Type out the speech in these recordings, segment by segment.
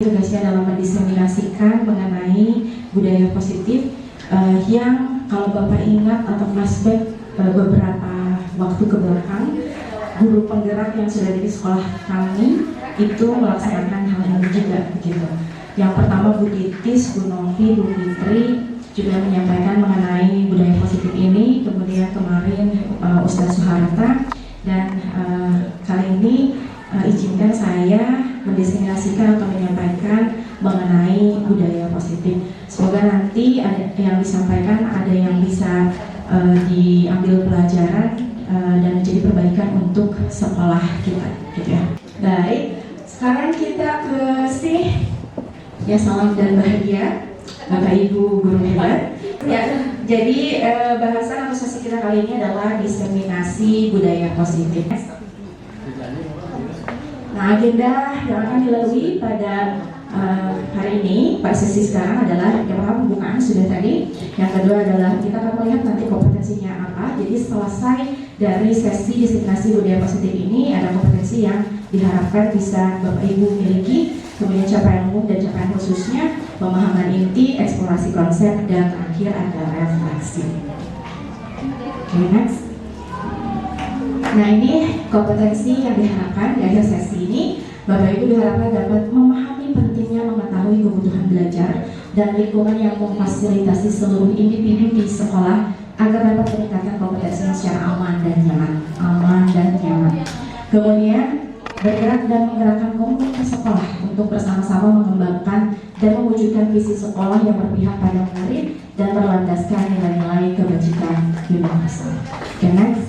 Tugasnya dalam mendiseminasikan mengenai budaya positif yang kalau Bapak ingat atau flashback beberapa waktu ke belakang, guru penggerak yang sudah di sekolah kami itu melaksanakan hal ini juga begitu. Yang pertama Bu Titis, Bu Novi, Bu Fitri juga menyampaikan mengenai budaya positif ini. Kemudian kemarin Ustadz Suharta, dan kali ini izinkan saya mendiseminasikan atau menyampaikan mengenai budaya positif. Semoga nanti ada yang disampaikan, ada yang bisa diambil pelajaran dan menjadi perbaikan untuk sekolah kita, gitu ya. Baik, sekarang kita ke ya, salam dan bahagia Bapak Ibu guru hebat. Ya, jadi bahasan atau sesi kita kali ini adalah diseminasi budaya positif. Nah, agenda yang akan dilalui pada hari ini, pada sesi sekarang adalah yang pertama pembukaan sudah tadi, yang kedua adalah kita akan melihat nanti kompetensinya apa. Jadi selesai dari sesi diseminasi budaya positif ini ada kompetensi yang diharapkan bisa Bapak Ibu miliki, kemudian capaian umum dan capaian khususnya, pemahaman inti, eksplorasi konsep, dan terakhir ada refleksi. Oke, next. Nah, ini kompetensi yang diharapkan di akhir sesi ini. Bapak Ibu diharapkan dapat memahami pentingnya mengetahui kebutuhan belajar dan lingkungan yang memfasilitasi seluruh individu di sekolah agar dapat meningkatkan kompetensinya secara aman dan nyaman. Kemudian bergerak dan menggerakkan komunitas sekolah untuk bersama-sama mengembangkan dan mewujudkan visi sekolah yang berpihak pada murid dan berlandaskan nilai-nilai kebajikan universal. Okay, next.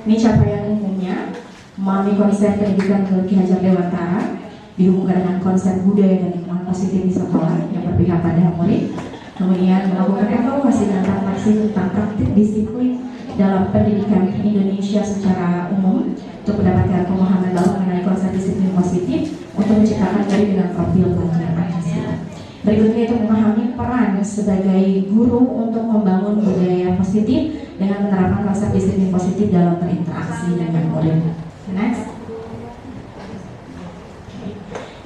Ini capaian umumnya, memahami konsep pendidikan Ki Hajar Dewantara dihubungkan dengan konsep budaya dan lingkungan positif di sekolah yang berpihak pada murid. Kemudian melakukan evaluasi dan refleksi tentang praktik disiplin dalam pendidikan Indonesia secara umum untuk mendapatkan pemahaman baru mengenai konsep disiplin positif untuk menciptakan diri dengan profil pelajar Pancasila. Berikutnya itu memahami peran sebagai guru untuk membangun budaya positif dengan menerapkan konsep disiplin positif dalam berinteraksi dengan murid. Next.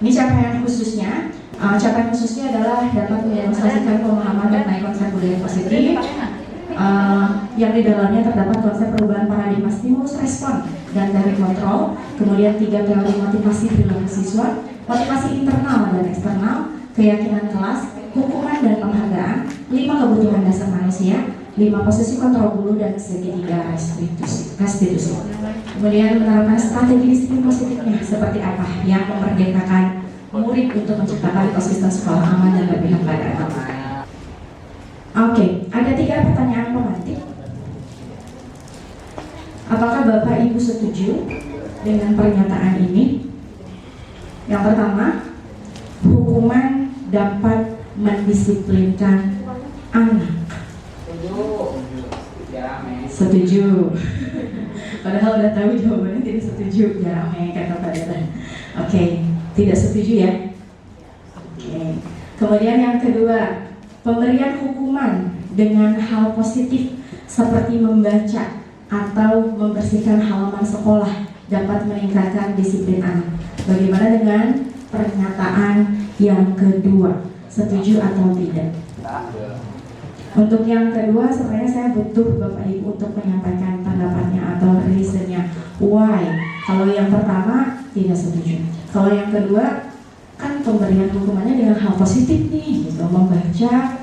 Ini capaian khususnya. Capaian khususnya adalah dapat mendemonstrasikan pemahaman mengenai konsep budaya positif yang di dalamnya terdapat konsep perubahan paradigma stimulus respon dan dari kontrol, kemudian 3 teori motivasi perilaku siswa, motivasi internal dan eksternal, keyakinan kelas, hukuman dan penghargaan, 5 kebutuhan dasar manusia, 5 posisi kontrol dulu dan segitiga restitusi. Kemudian menerapkan strategi disiplin positifnya seperti apa yang memerdekakan murid untuk menciptakan ekosistem sekolah aman dan berpihak pada anak. Oke, ada 3 pertanyaan pemantik. Apakah Bapak Ibu setuju dengan pernyataan ini? Yang pertama, hukuman dapat mendisiplinkan anak. Setuju. Padahal udah tahu jawabannya tidak setuju. Jarang kata Pak Dada. Oke, tidak setuju ya. Oke. Kemudian yang kedua, pemberian hukuman dengan hal positif seperti membaca atau membersihkan halaman sekolah dapat meningkatkan disiplin anak. Bagaimana dengan pernyataan yang kedua? Setuju atau tidak? Untuk yang kedua, sebenarnya saya butuh Bapak Ibu untuk menyampaikan pendapatnya atau reasonnya. Why? Kalau yang pertama tidak setuju. Kalau yang kedua, kan pemberian hukumannya dengan hal positif nih, gitu, membaca,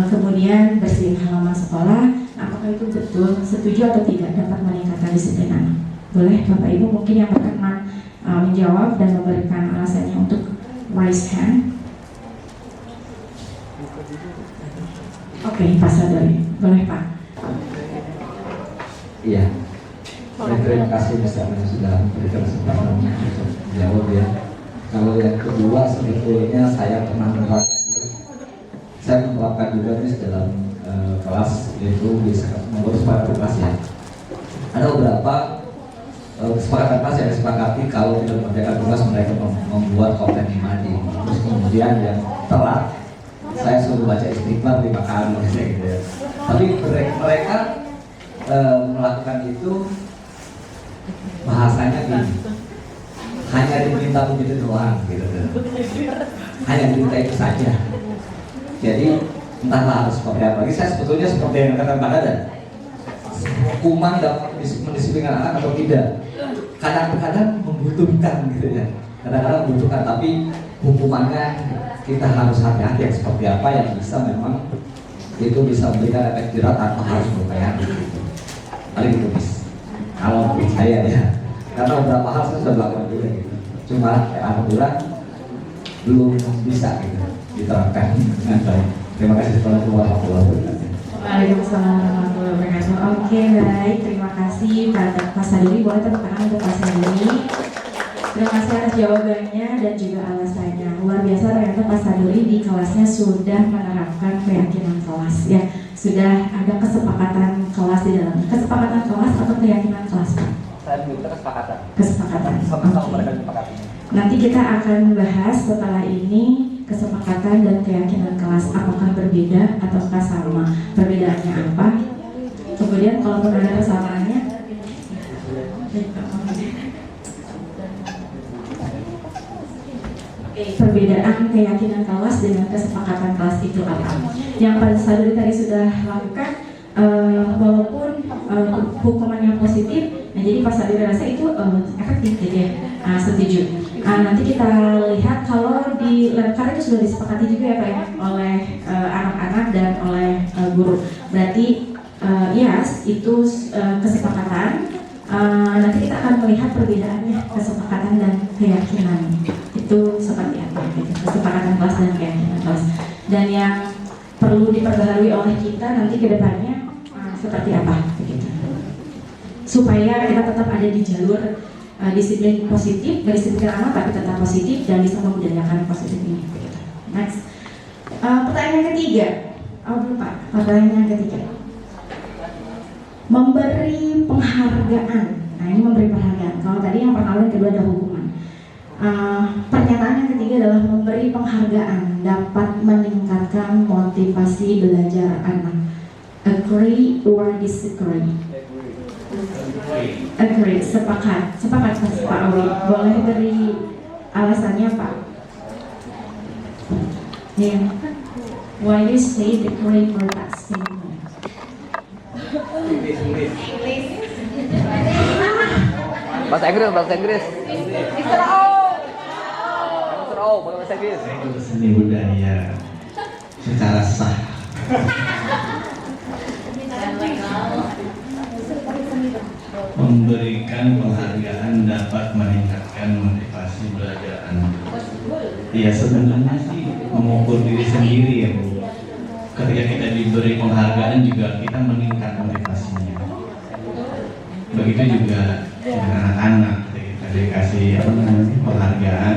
kemudian bersihin halaman sekolah. Apakah itu betul? Setuju atau tidak dapat meningkatkan disiplin anak? Boleh Bapak Ibu mungkin yang berkenan menjawab dan memberikan alasannya untuk raise hand. Oke, Pak Sadari, boleh Pak? Iya, terima kasih misalnya sudah memberikan kesempatan untuk menjawab ya. Kalau yang kedua sebetulnya saya pernah menerapkan juga nih dalam kelas, yaitu bisa mengurus pada kelas ya. Ada beberapa kesepakatan kelas yang disepakati kalau tidak mengerjakan tugas mereka membuat konten imadi. Terus kemudian yang telat saya suruh baca istighfar 5 kali gitu ya. Tapi mereka melakukan itu bahasanya gini, hanya diminta begitu doang gitu. Hanya diminta itu saja. Jadi entahlah harus seperti apa. Ini saya sebetulnya seperti yang kata Pak Dadan, hukuman dapat mendisiplinkan anak atau tidak, kadang-kadang membutuhkan gitu ya, kadang-kadang membutuhkan, tapi hukumannya kita harus hati-hati yang seperti apa yang bisa memang itu bisa memberikan efek jerat tanpa harus berbayar gitu. Paling itu bis. Kalau menurut saya ya, karena beberapa hal saya sudah melakukan juga gitu. Cuma alhamdulillah belum bisa gitu diterapkan dengan baik. Terima kasih warahmatullahi wabarakatuh. Waalaikumsalam warahmatullahi wabarakatuh. Oke, baik, terima kasih Pak Saduri. Boleh tepuk tangan untuk Pak Saduri. Terima kasih atas jawabannya dan juga alasannya. Luar biasa ternyata Pak Saduri di kelasnya sudah menerapkan keyakinan kelas ya. Sudah ada kesepakatan kelas di dalamnya. Kesepakatan kelas atau keyakinan kelas, Pak? Saya minta kesepakatan. Kesepakatan. Oke. Nanti kita akan bahas setelah ini kesepakatan dan keyakinan kelas apakah berbeda ataukah sama, perbedaannya apa. Kemudian kalau ada persamaannya, perbedaan keyakinan kelas dengan kesepakatan kelas itu apa? Yang Pak Saduri tadi sudah lakukan, walaupun hukumannya positif, nah jadi Pak Saduri rasa itu efektif gitu ya. Setuju. Nanti kita lihat kalau di Lemkar itu sudah disepakati juga ya Pak ya oleh anak-anak dan oleh guru. Berarti yes itu kesepakatan. Nanti kita akan melihat perbedaannya kesepakatan dan keyakinan itu seperti apa gitu. Kesepakatan kelas dan keyakinan kelas. Dan yang perlu diperbaharui oleh kita nanti ke depannya seperti apa begitu. Supaya kita tetap ada di jalur disiplin positif, berdisiplin anak tapi tetap positif dan bisa membudayakan positif ini. Next, pertanyaan ketiga. Belum Pak. Pertanyaan ketiga. Memberi penghargaan. Nah ini memberi penghargaan. Kalau tadi yang pertama dan kedua ada hukuman. Pernyataan yang ketiga adalah memberi penghargaan dapat meningkatkan motivasi belajar anak. Agree or disagree? Agree, sepakat Pak Awi. Boleh beri alasannya Pak? Yeah. Why you say the agree or that statement? Bahasa Inggris. Mr. O, bahasa Inggris. Itu seni budaya secara sah. Memberikan penghargaan dapat meningkatkan motivasi belajar anak. Ya sebenarnya sih mengukur diri sendiri ya Bu. Ketika kita diberi penghargaan juga kita meningkat motivasinya. Begitu juga dengan anak-anak, ketika dikasih penghargaan,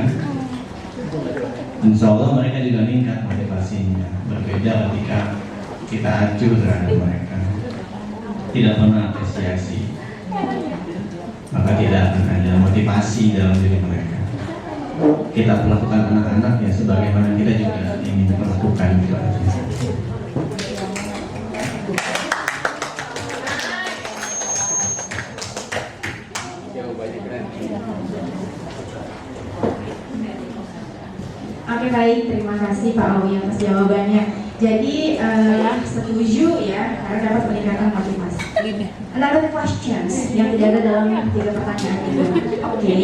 insya Allah mereka juga meningkat motivasinya. Berbeda ketika kita acuh terhadap mereka, tidak pernah apresiasi, maka tidak akan ada motivasi dalam diri mereka. Kita perlakukan anak-anak ya sebagaimana kita juga ingin melakukan gitu aja. Oke baik, terima kasih Pak Awi atas jawabannya. Jadi setuju ya karena dapat meningkatkan motivasi. Another questions yang tidak ada dalam 3 pertanyaan itu. Oke,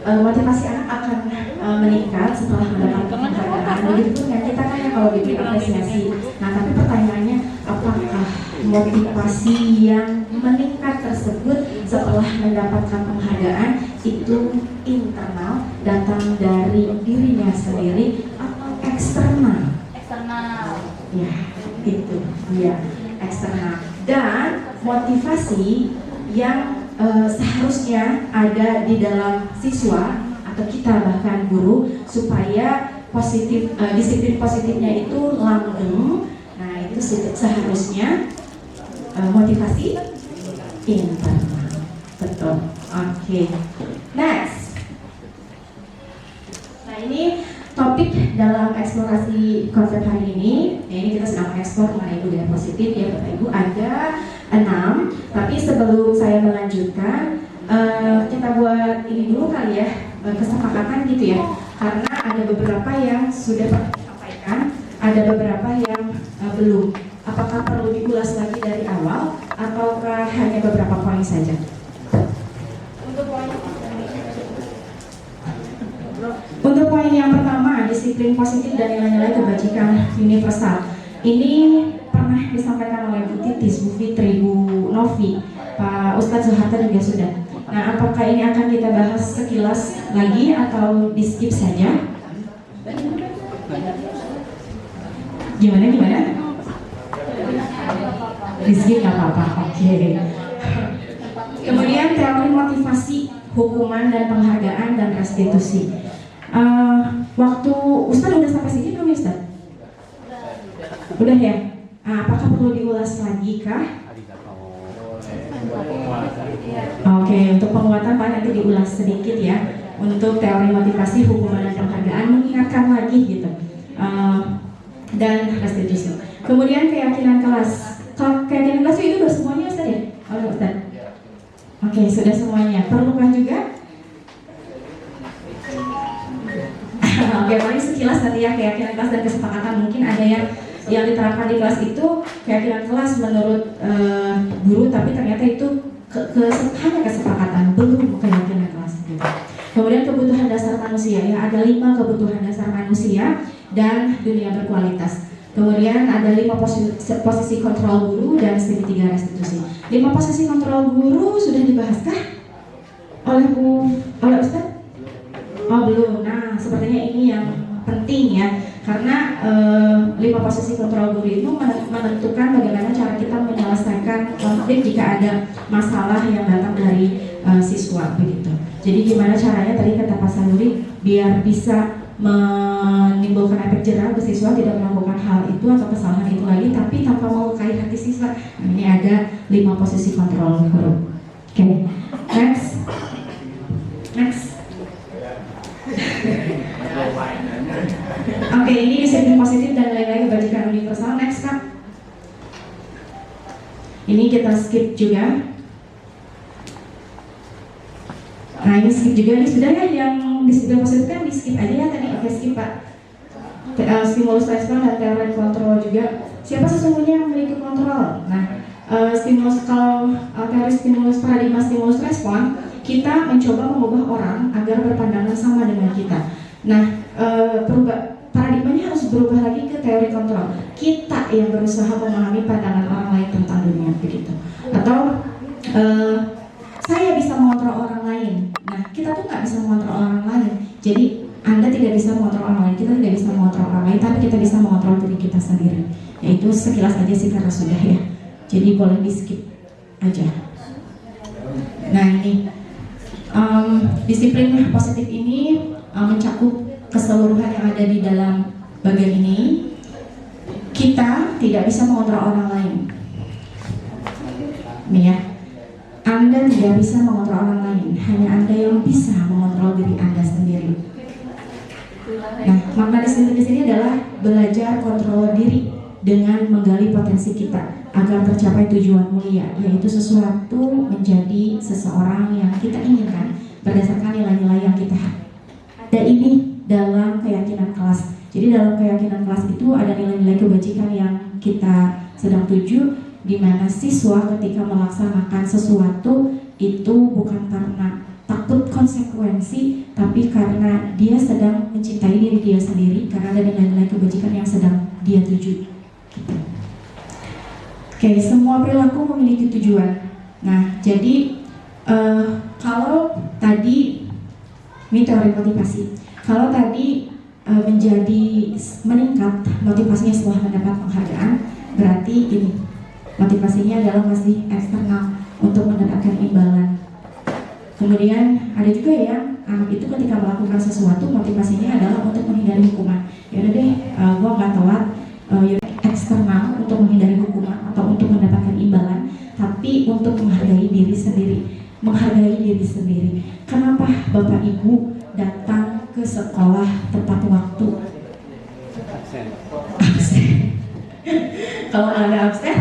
motivasi anak akan meningkat setelah mendapatkan penghargaan. Begitu ya kita kan ya kalau diberi apresiasi. Nah tapi pertanyaannya apakah motivasi yang meningkat tersebut setelah mendapatkan penghargaan itu internal, datang dari dirinya sendiri atau eksternal? Eksternal. Ya, itu ya eksternal. Dan motivasi yang seharusnya ada di dalam siswa atau kita bahkan guru supaya positif disiplin positifnya itu langgeng. Nah itu seharusnya motivasi internal. Betul. Oke. Next. Nah ini topik dalam eksplorasi konsep hari ini. Ya, ini kita sedang mengeksplor mengenai budaya positif ya Bapak Ibu. Ada 6. Tapi sebelum saya melanjutkan, kita buat ini dulu kali ya. kesepakatan gitu ya, karena ada beberapa yang sudah pernah disampaikan, ada beberapa yang belum. Apakah perlu diulas lagi dari awal ataukah hanya beberapa poin saja? Untuk poin yang pertama, disiplin positif dan nilai-nilai kebajikan universal. Ini pernah disampaikan oleh Bu Titis, Bu Fitri, Bu Novi, Pak Ustadz Soeharto juga sudah. Nah, apakah ini akan kita bahas sekilas lagi atau di skip saja? Gimana? Di skip nggak apa-apa, oke. Kemudian teori motivasi, hukuman dan penghargaan dan restitusi. Waktu Ustadz udah sampai sini belum Ustadz? Udah ya? Apakah perlu diulas lagi kah? Oke, untuk penguatan Pak nanti diulas sedikit ya. Untuk teori motivasi, hukuman dan penghargaan, mengingatkan lagi gitu. Dan restitusi. Kemudian keyakinan kelas. Keyakinan kelas itu udah semuanya Ustadz ya? Oh, Ustadz. Oke, sudah semuanya. Perlukah juga? Oke, paling sekilas nanti ya keyakinan kelas dan kesepakatan. Mungkin ada yang diterapkan di kelas itu keyakinan kelas menurut guru, tapi ternyata itu hanya kesepakatan, belum keyakinan kelas gitu. Kemudian kebutuhan dasar manusia ya, ada 5 kebutuhan dasar manusia dan dunia berkualitas. Kemudian ada 5 posisi kontrol guru dan segitiga restitusi. 5 posisi kontrol guru sudah dibahaskah oleh Ustadz? Oh belum. Nah, sepertinya ini yang penting ya, karena 5 posisi kontrol guru itu menentukan bagaimana cara kita menyelesaikan konflik jika ada masalah yang datang dari siswa begitu. Jadi gimana caranya tadi kata Pak Sanuri biar bisa menimbulkan efek jerah ke siswa tidak melakukan hal itu atau kesalahan itu lagi, tapi tanpa melukai hati siswa. Nah, ini ada 5 posisi kontrol guru. Oke, next. Oke, ini disiplin positif dan nilai-nilai kebajikan universal. Next, Kak. Ini kita skip juga. Nah, ini skip juga. Ini sudah ya yang disiplin positif kan di skip aja ya tadi. Oke, skip Pak. Stimulus respon dan teori kontrol juga. Siapa sesungguhnya yang memiliki kontrol? Nah, teori stimulus paradigma stimulus respon, kita mencoba mengubah orang agar berpandangan sama dengan kita. Nah, paradigmanya harus berubah lagi ke teori kontrol. Kita yang berusaha memahami pandangan orang lain tentang dunia begitu. Atau saya bisa mengontrol orang lain. Nah, kita tuh nggak bisa mengontrol orang lain. Jadi Anda tidak bisa mengontrol orang lain, kita tidak bisa mengontrol orang lain, tapi kita bisa mengontrol diri kita sendiri. Yaitu sekilas aja sih karena sudah ya. Jadi boleh di skip aja. Nah ini disiplin positif ini mencakup keseluruhan yang ada di dalam bagian ini. Kita tidak bisa mengontrol orang lain. Nih ya, Anda tidak bisa mengontrol orang lain, hanya Anda yang bisa mengontrol diri Anda sendiri. Nah, makna disiplin di sini adalah belajar kontrol diri dengan menggali potensi kita agar tercapai tujuan mulia, yaitu sesuatu menjadi seseorang yang kita inginkan berdasarkan nilai-nilai yang kita ada ini dalam keyakinan kelas. Jadi dalam keyakinan kelas itu ada nilai-nilai kebajikan yang kita sedang tuju, di mana siswa ketika melaksanakan sesuatu itu bukan karena takut konsekuensi, tapi karena dia sedang mencintai diri dia sendiri, karena ada nilai-nilai kebajikan yang sedang dia tuju. Gitu. Oke, semua perilaku memiliki tujuan. Nah, jadi kalau tadi ini teori motivasi. Kalau tadi menjadi meningkat motivasinya setelah mendapat penghargaan, berarti ini motivasinya adalah masih eksternal untuk mendapatkan imbalan. Kemudian ada juga yang anak itu ketika melakukan sesuatu motivasinya adalah untuk menghindari hukuman. Ya udah deh, gua nggak telat, eksternal untuk menghindari hukuman atau untuk mendapatkan imbalan, tapi untuk menghargai diri sendiri. Menghargai diri sendiri. Kenapa Bapak Ibu datang ke sekolah tepat waktu? Absen. Kalau ada absen.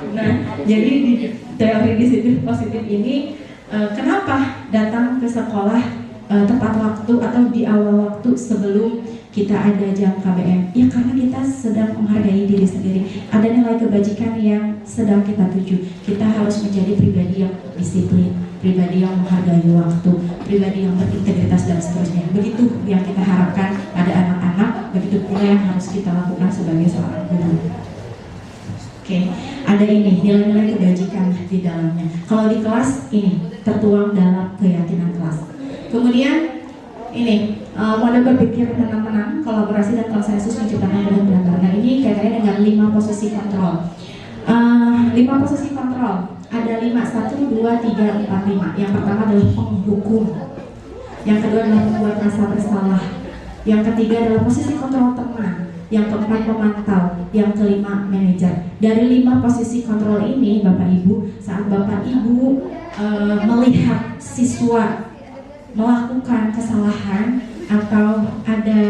Nah, jadi di teori disiplin positif ini kenapa datang ke sekolah tepat waktu atau di awal waktu sebelum kita ada jam KBM? Ya karena kita sedang menghargai diri sendiri. Ada nilai kebajikan yang sedang kita tuju. Kita harus menjadi pribadi yang disiplin, pribadi yang menghargai waktu, pribadi yang berintegritas dan seterusnya. Begitu yang kita harapkan pada anak-anak, begitu pula yang harus kita lakukan sebagai seorang guru. Oke, ada ini nilai-nilai kebajikan di dalamnya. Kalau di kelas ini tertuang dalam keyakinan kelas. Kemudian ini model berpikir menang-menang, kolaborasi dan konsensus menciptakan bentuk benar. Nah ini kaitannya dengan 5 posisi kontrol. 5 posisi kontrol ada 5, 1, 2, 3, 4, 5. Yang pertama adalah penghukum, yang kedua adalah membuat rasa bersalah, yang ketiga adalah posisi kontrol teman, yang keempat pemantau, yang kelima manajer. Dari 5 posisi kontrol ini, Bapak Ibu, saat Bapak Ibu melihat siswa melakukan kesalahan atau ada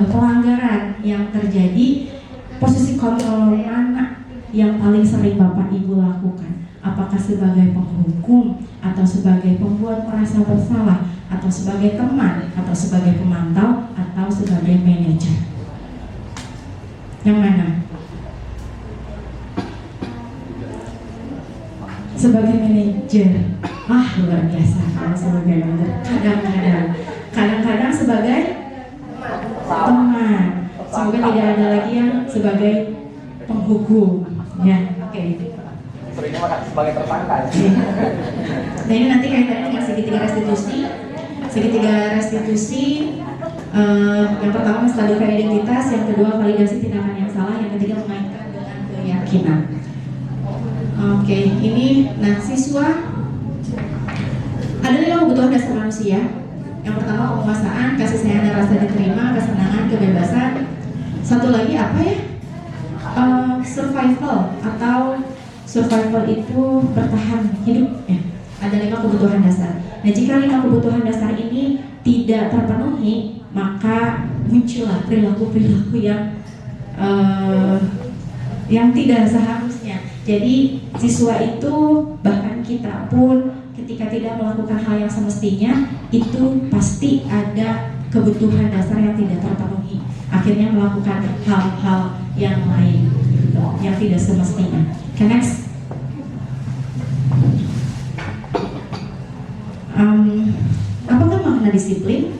pelanggaran yang terjadi, posisi kontrol mana yang paling sering Bapak Ibu lakukan? Apakah sebagai penghukum, atau sebagai pembuat merasa bersalah, atau sebagai teman, atau sebagai pemantau, atau sebagai manajer? Yang mana? Sebagai manajer. Luar biasa kalau sebagai manajer. Kadang-kadang sebagai teman. Semoga tidak ada lagi yang sebagai penghukum. Ya, oke. Sebagai tersangka. Nah ini nanti kaitannya dengan segitiga restitusi. Segitiga restitusi yang pertama menstabilkan identitas, yang kedua validasi tindakan yang salah, yang ketiga mengaitkan dengan keyakinan. Oke, ini siswa ada 5 kebutuhan dasar manusia. Yang pertama penguasaan, kasih sayang dan rasa diterima, kesenangan, kebebasan. Satu lagi apa ya? Survival, atau survival itu bertahan hidup ya. Ada 5 kebutuhan dasar. Nah jika 5 kebutuhan dasar ini tidak terpenuhi, maka muncullah perilaku-perilaku yang tidak seharusnya. Jadi siswa itu, bahkan kita pun, ketika tidak melakukan hal yang semestinya, itu pasti ada kebutuhan dasar yang tidak terpenuhi. Akhirnya melakukan hal-hal yang lain gitu, yang tidak semestinya. Okay, next. Apakah makna disiplin?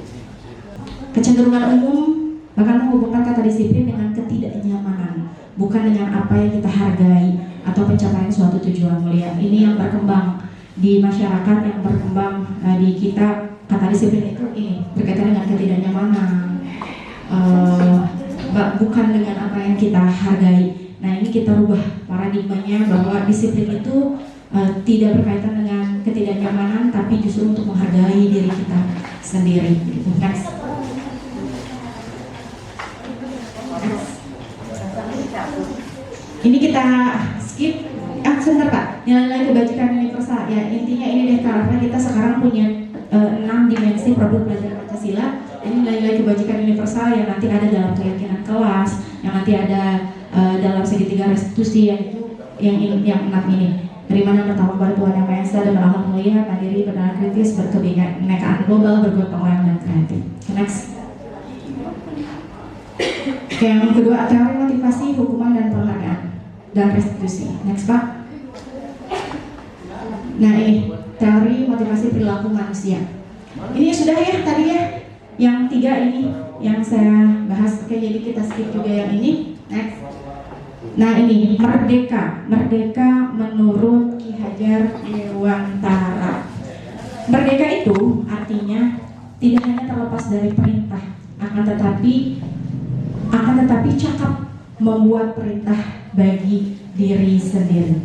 Kecenderungan umum bahkan menghubungkan kata disiplin dengan ketidaknyamanan, bukan dengan apa yang kita hargai atau pencapaian suatu tujuan mulia. Ini yang berkembang di masyarakat, yang berkembang di kita. Kata disiplin itu ini berkaitan dengan ketidaknyamanan, bukan dengan apa yang kita hargai. Nah ini kita rubah paradigmanya bahwa disiplin itu tidak berkaitan dengan ketidaknyamanan, tapi justru untuk menghargai diri kita sendiri. Next. Ini kita skip. Sebentar Pak, nilai-nilai kebajikan universal. Ya intinya ini deh, karena kita sekarang punya 6 dimensi produk belajar Pancasila. Ini nilai-nilai kebajikan universal yang nanti ada dalam keyakinan kelas, yang nanti ada dalam segitiga restitusi, yaitu yang 6 ini. Dari mana pertama kepada Tuhan Yang Maha Esa dan berakhlak mulia, mandiri, bernalar kritis, berkebinekaan global, bergotong royong dan kreatif. Next. Yang kedua, teori motivasi, hukuman dan penghargaan dan restitusi. Next Pak. Nah ini teori motivasi perilaku manusia. Ini sudah ya tadi ya. Yang 3 ini yang saya bahas. Oke, jadi kita skip juga yang ini. Next. Nah ini merdeka. Merdeka menurut Ki Hajar Dewantara. Merdeka itu artinya tidak hanya terlepas dari perintah, akan tetapi cakap membuat perintah bagi diri sendiri.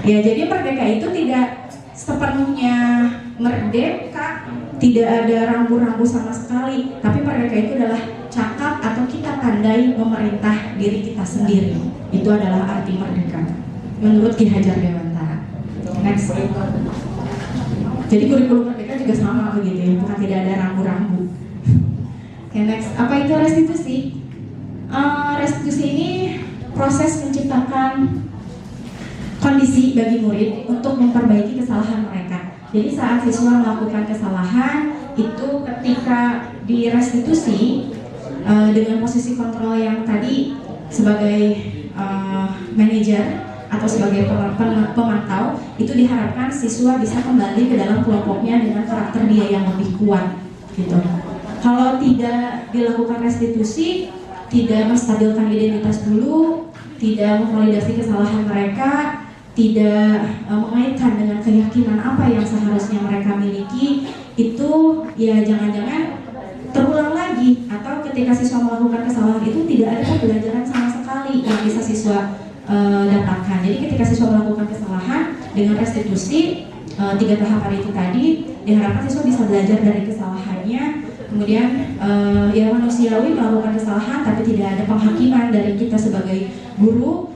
Ya, jadi merdeka itu tidak sepenuhnya merdeka, tidak ada rambu-rambu sama sekali, tapi merdeka itu adalah cakap atau kita pandai memerintah diri kita sendiri. Itu adalah arti merdeka menurut Ki Hajar Dewantara. Next. Jadi kurikulum merdeka juga sama begitu ya, bukan tidak ada rambu-rambu. Oke, next. Apa itu restitusi? Restitusi ini proses menciptakan kondisi bagi murid untuk memperbaiki kesalahan mereka. Jadi saat siswa melakukan kesalahan itu ketika direstitusi dengan posisi kontrol yang tadi sebagai manajer atau sebagai pemantau, itu diharapkan siswa bisa kembali ke dalam kelompoknya dengan karakter dia yang lebih kuat gitu. Kalau tidak dilakukan restitusi, tidak menstabilkan identitas dulu, tidak memvalidasi kesalahan mereka, tidak mengaitkan dengan keyakinan apa yang seharusnya mereka miliki, itu ya jangan-jangan terulang lagi, atau ketika siswa melakukan kesalahan itu tidak ada pembelajaran sama sekali yang bisa siswa dapatkan. Jadi ketika siswa melakukan kesalahan dengan restitusi 3 tahapan itu tadi, diharapkan siswa bisa belajar dari kesalahannya, kemudian ya manusiawi melakukan kesalahan tapi tidak ada penghakiman dari kita sebagai guru.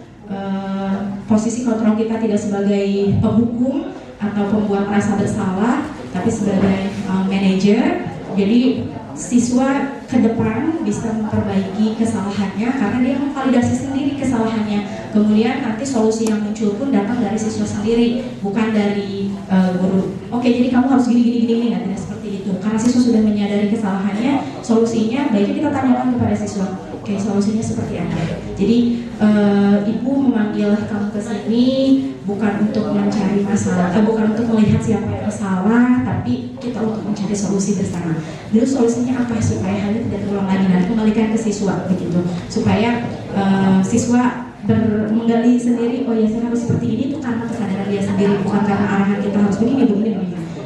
Posisi kontrol kita tidak sebagai penghukum atau pembuat merasa bersalah, tapi sebagai manajer. Jadi siswa ke depan bisa memperbaiki kesalahannya karena dia memvalidasi sendiri kesalahannya. Kemudian nanti solusi yang muncul pun datang dari siswa sendiri, bukan dari guru. Oke, jadi kamu harus gini, tidak seperti itu. Karena siswa sudah menyadari kesalahannya, solusinya baiknya kita tanyakan kepada siswa. Oke, solusinya seperti apa? Jadi ibu memanggil kamu ke sini bukan untuk mencari masalah, bukan untuk melihat siapa yang salah, tapi kita untuk mencari solusi bersama. Dulu solusinya apa supaya hal ini tidak terulang lagi, dan kembalikan ke siswa begitu, supaya siswa menggali sendiri. Oh ya, saya harus seperti ini tuh karena kesadaran dia sendiri, bukan karena arahan kita harus begini.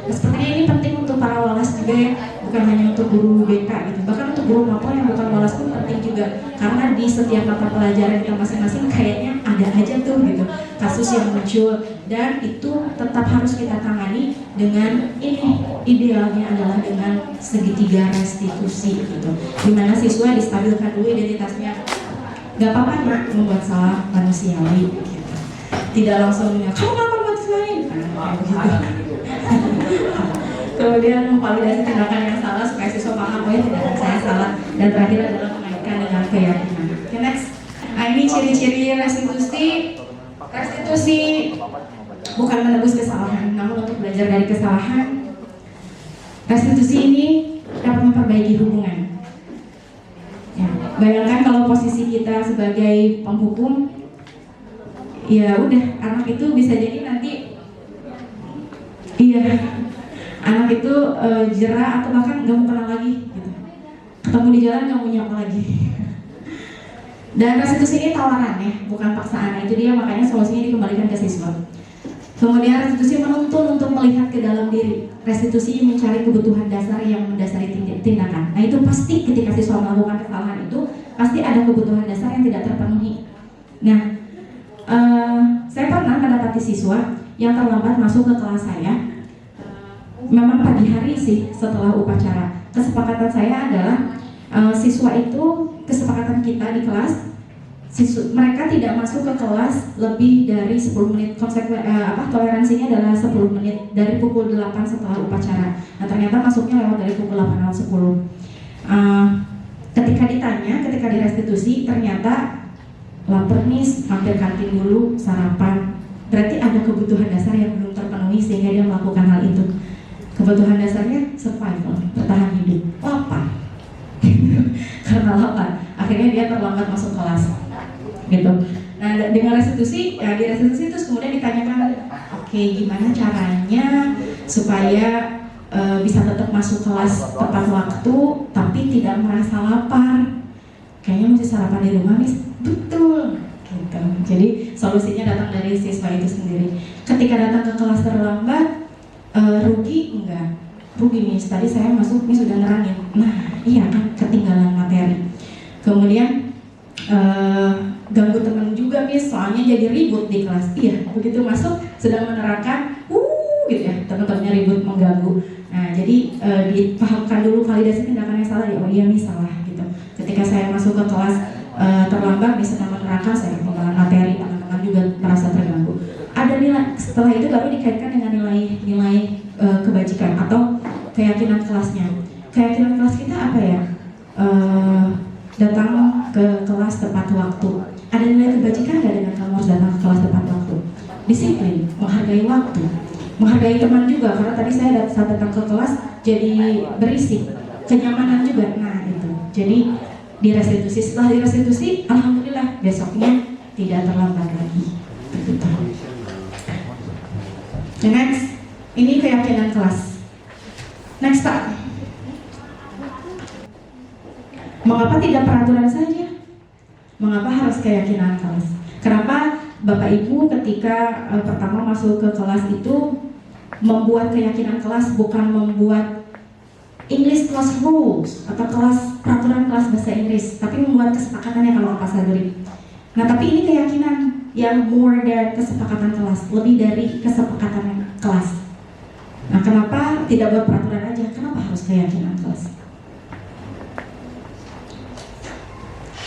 Nah, sepertinya ini penting untuk para walas juga ya, bukan hanya untuk guru BK gitu, bahkan untuk guru mapel yang bukan walas pun penting juga, karena di setiap mata pelajaran kita masing-masing kayaknya ada aja tuh gitu kasus yang muncul, dan itu tetap harus kita tangani dengan ini, idealnya adalah dengan segitiga restitusi gitu, dimana siswa distabilkan dulu identitasnya. Gak apa-apa ya membuat salah manusiawi gitu. Tidak langsung kamu ngapa buat selain kemudian memvalidasi tindakan yang salah supaya siswa paham, oh ya tindakan saya salah, dan terakhir adalah mengaitkan dengan keyakinan. Okay, next. Ini ciri-ciri restitusi. Restitusi bukan menebus kesalahan, namun untuk belajar dari kesalahan. Restitusi ini dapat memperbaiki hubungan. Ya, bayangkan kalau posisi kita sebagai penghukum, ya udah, anak itu bisa jadi nanti anak itu jerah atau bahkan nggak mau kenal lagi gitu. Ketemu di jalan nggak mau nyapa lagi. Dan restitusi ini tawaran ya, bukan paksaan. Itu dia makanya solusinya dikembalikan ke siswa. Kemudian restitusi menuntun untuk melihat ke dalam diri. Restitusi mencari kebutuhan dasar yang mendasari tindakan. Nah itu pasti ketika siswa melakukan kesalahan itu pasti ada kebutuhan dasar yang tidak terpenuhi. Nah, saya pernah mendapati siswa yang terlambat masuk ke kelas saya. Memang pagi hari sih setelah upacara. Kesepakatan saya adalah siswa itu, kesepakatan kita di kelas, mereka tidak masuk ke kelas lebih dari 10 menit. Toleransinya adalah 10 menit dari pukul 8 setelah upacara. Nah ternyata masuknya lewat dari pukul 8.10. Ketika ditanya, ketika direstitusi, ternyata lapar nih, mampir kantin dulu, sarapan. Berarti ada kebutuhan dasar yang belum terpenuhi sehingga dia melakukan hal itu. Kebutuhan dasarnya survival, bertahan hidup, lapar. Karena lapar, akhirnya dia terlambat masuk kelas. Gitu. Nah dengan restitusi, ya di restitusi terus kemudian ditanyakan, oke, gimana caranya supaya bisa tetap masuk kelas tepat waktu tapi tidak merasa lapar. Kayaknya mesti sarapan di rumah, Miss. Betul. Gitu. Jadi solusinya datang dari siswa itu sendiri. Ketika datang ke kelas terlambat, rugi enggak? Rugi nih, tadi saya masuk nih sudah nerangin. Nah iya kan, ketinggalan materi. Kemudian ganggu teman juga nih, soalnya jadi ribut di kelas. Iya, begitu masuk sedang menerangkan, gitu ya, teman-temannya ribut mengganggu. Nah jadi dipahamkan dulu validasi tindakan yang salah ya. Oh iya nih salah gitu. Ketika saya masuk ke kelas terlambat, bisa menerangkan, saya ketinggalan materi, teman-teman juga merasa terganggu. Ada nilai, setelah itu baru dikaitkan dengan nilai kebajikan atau keyakinan kelasnya. Keyakinan kelas kita apa ya? Datang ke kelas tepat waktu. Ada nilai kebajikan nggak dengan kamu harus datang ke kelas tepat waktu? Disiplin, menghargai waktu, menghargai teman juga, karena tadi saya saat datang ke kelas jadi berisik, kenyamanan juga. Nah itu, jadi direstitusi. Setelah direstitusi, alhamdulillah besoknya tidak terlambat lagi. Begitu. Next, ini keyakinan kelas. Next Pak. Mengapa tidak peraturan saja? Mengapa harus keyakinan kelas? Kenapa Bapak Ibu ketika pertama masuk ke kelas itu membuat keyakinan kelas, bukan membuat English class rules atau kelas peraturan kelas bahasa Inggris, tapi membuat kesepakatannya kalau Pak Saduri. Nah, tapi ini keyakinan yang more dari kesepakatan kelas, lebih dari kesepakatan kelas. Nah, kenapa tidak buat peraturan aja? Kenapa harus keyakinan kelas?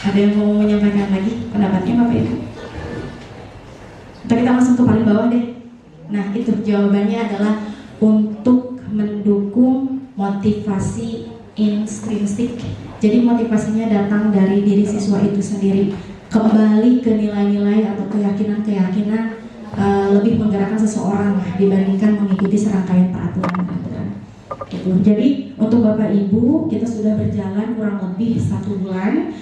Ada yang mau menyampaikan lagi pendapatnya Bapak Ibu? Kita langsung ke paling bawah deh. Nah, itu jawabannya adalah untuk mendukung motivasi intrinsik. Jadi motivasinya datang dari diri siswa itu sendiri, kembali ke nilai-nilai atau keyakinan-keyakinan lebih menggerakkan seseorang dibandingkan mengikuti serangkaian peraturan-peraturan. Gitu. Jadi untuk Bapak Ibu, kita sudah berjalan kurang lebih 1 bulan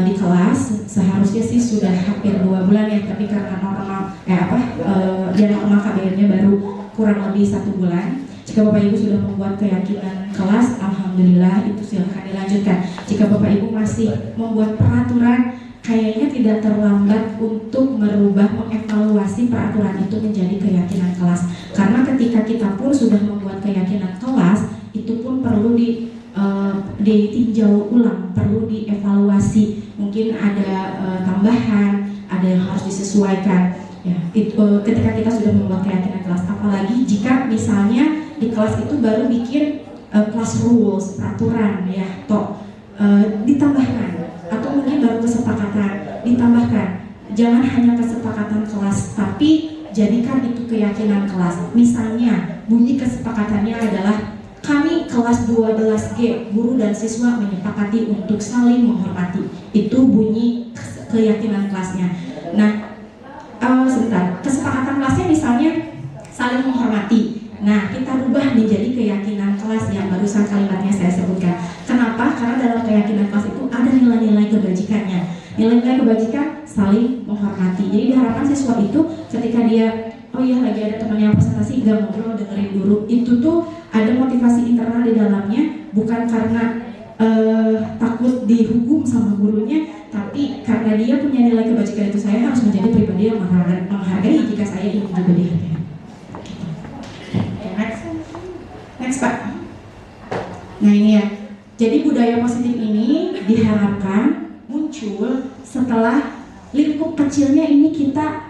di kelas. Seharusnya sih sudah hampir 2 bulan ya, tapi karena normal normal KBR-nya baru kurang lebih 1 bulan. Jika Bapak Ibu sudah membuat keyakinan kelas, alhamdulillah, itu silahkan dilanjutkan. Jika Bapak Ibu masih membuat peraturan, kayaknya tidak terlambat untuk merubah, mengevaluasi peraturan itu menjadi keyakinan kelas. Karena ketika kita pun sudah membuat keyakinan kelas, itu pun perlu ditinjau ulang, perlu dievaluasi. Mungkin ada tambahan, ada yang harus disesuaikan. Ya, ketika kita sudah membuat keyakinan kelas, apalagi jika misalnya di kelas itu baru bikin class rules, peraturan ya, ditambahkan, atau mungkin baru kesepakatan, ditambahkan. Jangan hanya kesepakatan kelas, tapi jadikan itu keyakinan kelas. Misalnya bunyi kesepakatannya adalah kami kelas 12G, guru dan siswa menyepakati untuk saling menghormati. Itu bunyi keyakinan kelasnya. Nah, sebentar, kesepakatan kelasnya misalnya saling menghormati. Nah, kita rubah menjadi keyakinan kelas yang barusan kalimatnya saya sebutkan. Kenapa? Karena dalam keyakinan kelas itu ada nilai-nilai kebajikannya. Nilai-nilai kebajikan saling menghormati. Jadi diharapkan siswa itu ketika dia, oh iya lagi ada temannya presentasi, gak ngobrol, dengerin guru, itu tuh ada motivasi internal di dalamnya, bukan karena takut dihukum sama gurunya, tapi karena dia punya nilai kebajikan itu, saya harus menjadi pribadi yang menghargai jika saya ingin juga dihargai. Next Pak. Nah ini ya, jadi budaya positif ini diharapkan muncul setelah lingkup kecilnya ini kita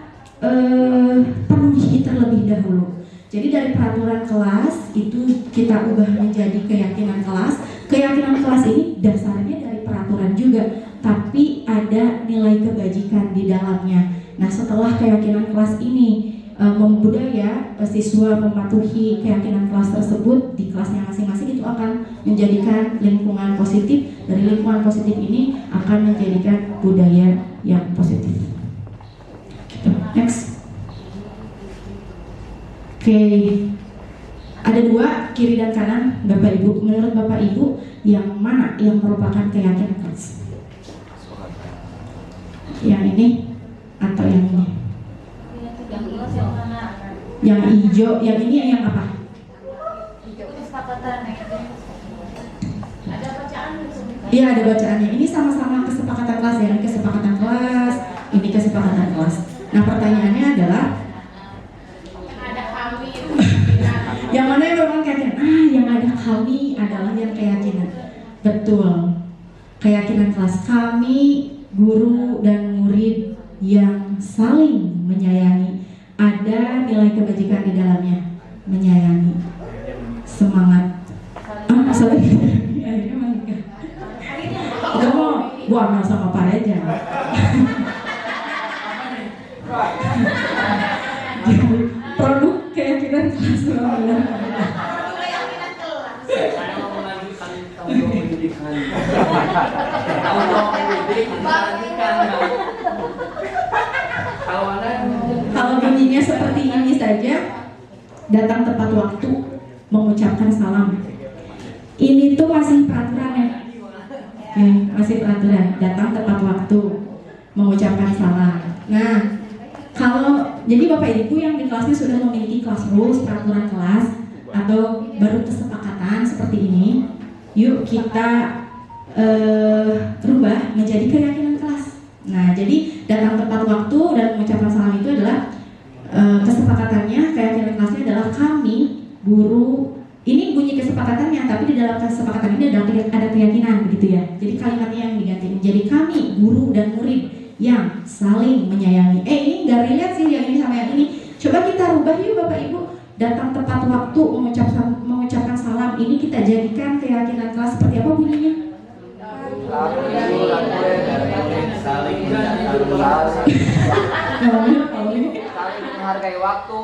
penuhi terlebih dahulu. Jadi dari peraturan kelas itu kita ubah menjadi keyakinan kelas. Keyakinan kelas ini dasarnya dari peraturan juga, tapi ada nilai kebajikan di dalamnya. Nah setelah keyakinan kelas ini membudaya siswa mematuhi keyakinan kelas tersebut di kelasnya masing-masing, itu akan menjadikan lingkungan positif. Dari lingkungan positif ini akan menjadikan budaya yang positif. Next. Oke, ada 2, kiri dan kanan Bapak Ibu. Menurut Bapak Ibu, yang mana yang merupakan keyakinan kelas? Yang ini atau yang ini? Yang hijau, yang ini yang apa? Iya, ada bacaannya. Ini sama-sama kesepakatan kelas ya. Ini kesepakatan kelas, ini kesepakatan kelas. Nah pertanyaannya adalah yang mana yang merupakan keyakinan? Yang ada kami adalah yang keyakinan. Betul. Keyakinan kelas kami, guru dan murid yang saling menyayangi. Ada nilai kebajikan di dalamnya. Menyayangi. Semangat. Saling menyayangi. Akhirnya menikah. Udah mau buang sama Pak Reja. Produk keyakinan kelas benar. Keyakinan kelas. Saya mau melanjutkan tahun pendidikan. Tahun pendidikan melanjutkan. Kalau bunyinya seperti ini saja, datang tepat waktu, mengucapkan salam. Ini tuh masih peraturan ya. Oke, masih peraturan, datang tepat waktu, mengucapkan salam. Nah, kalau jadi Bapak Ibu yang di kelasnya sudah memiliki kelas rules, peraturan kelas, atau baru kesepakatan seperti ini, yuk kita rubah menjadi keyakinan kelas. Nah, jadi datang tepat waktu dan mengucapkan salam itu adalah kesepakatannya, keyakinan kelasnya adalah kami, guru. Ini bunyi kesepakatannya, tapi di dalam kesepakatan ini ada keyakinan, begitu ya. Jadi kalimatnya yang diganti menjadi kami, guru dan murid yang saling menyayangi. Ini nggak relate sih yang ini sama yang ini. Coba kita rubah yuk Bapak Ibu. Datang tepat waktu, mengucapkan salam. Ini kita jadikan keyakinan kelas seperti apa bunyinya? Saling menghargai waktu.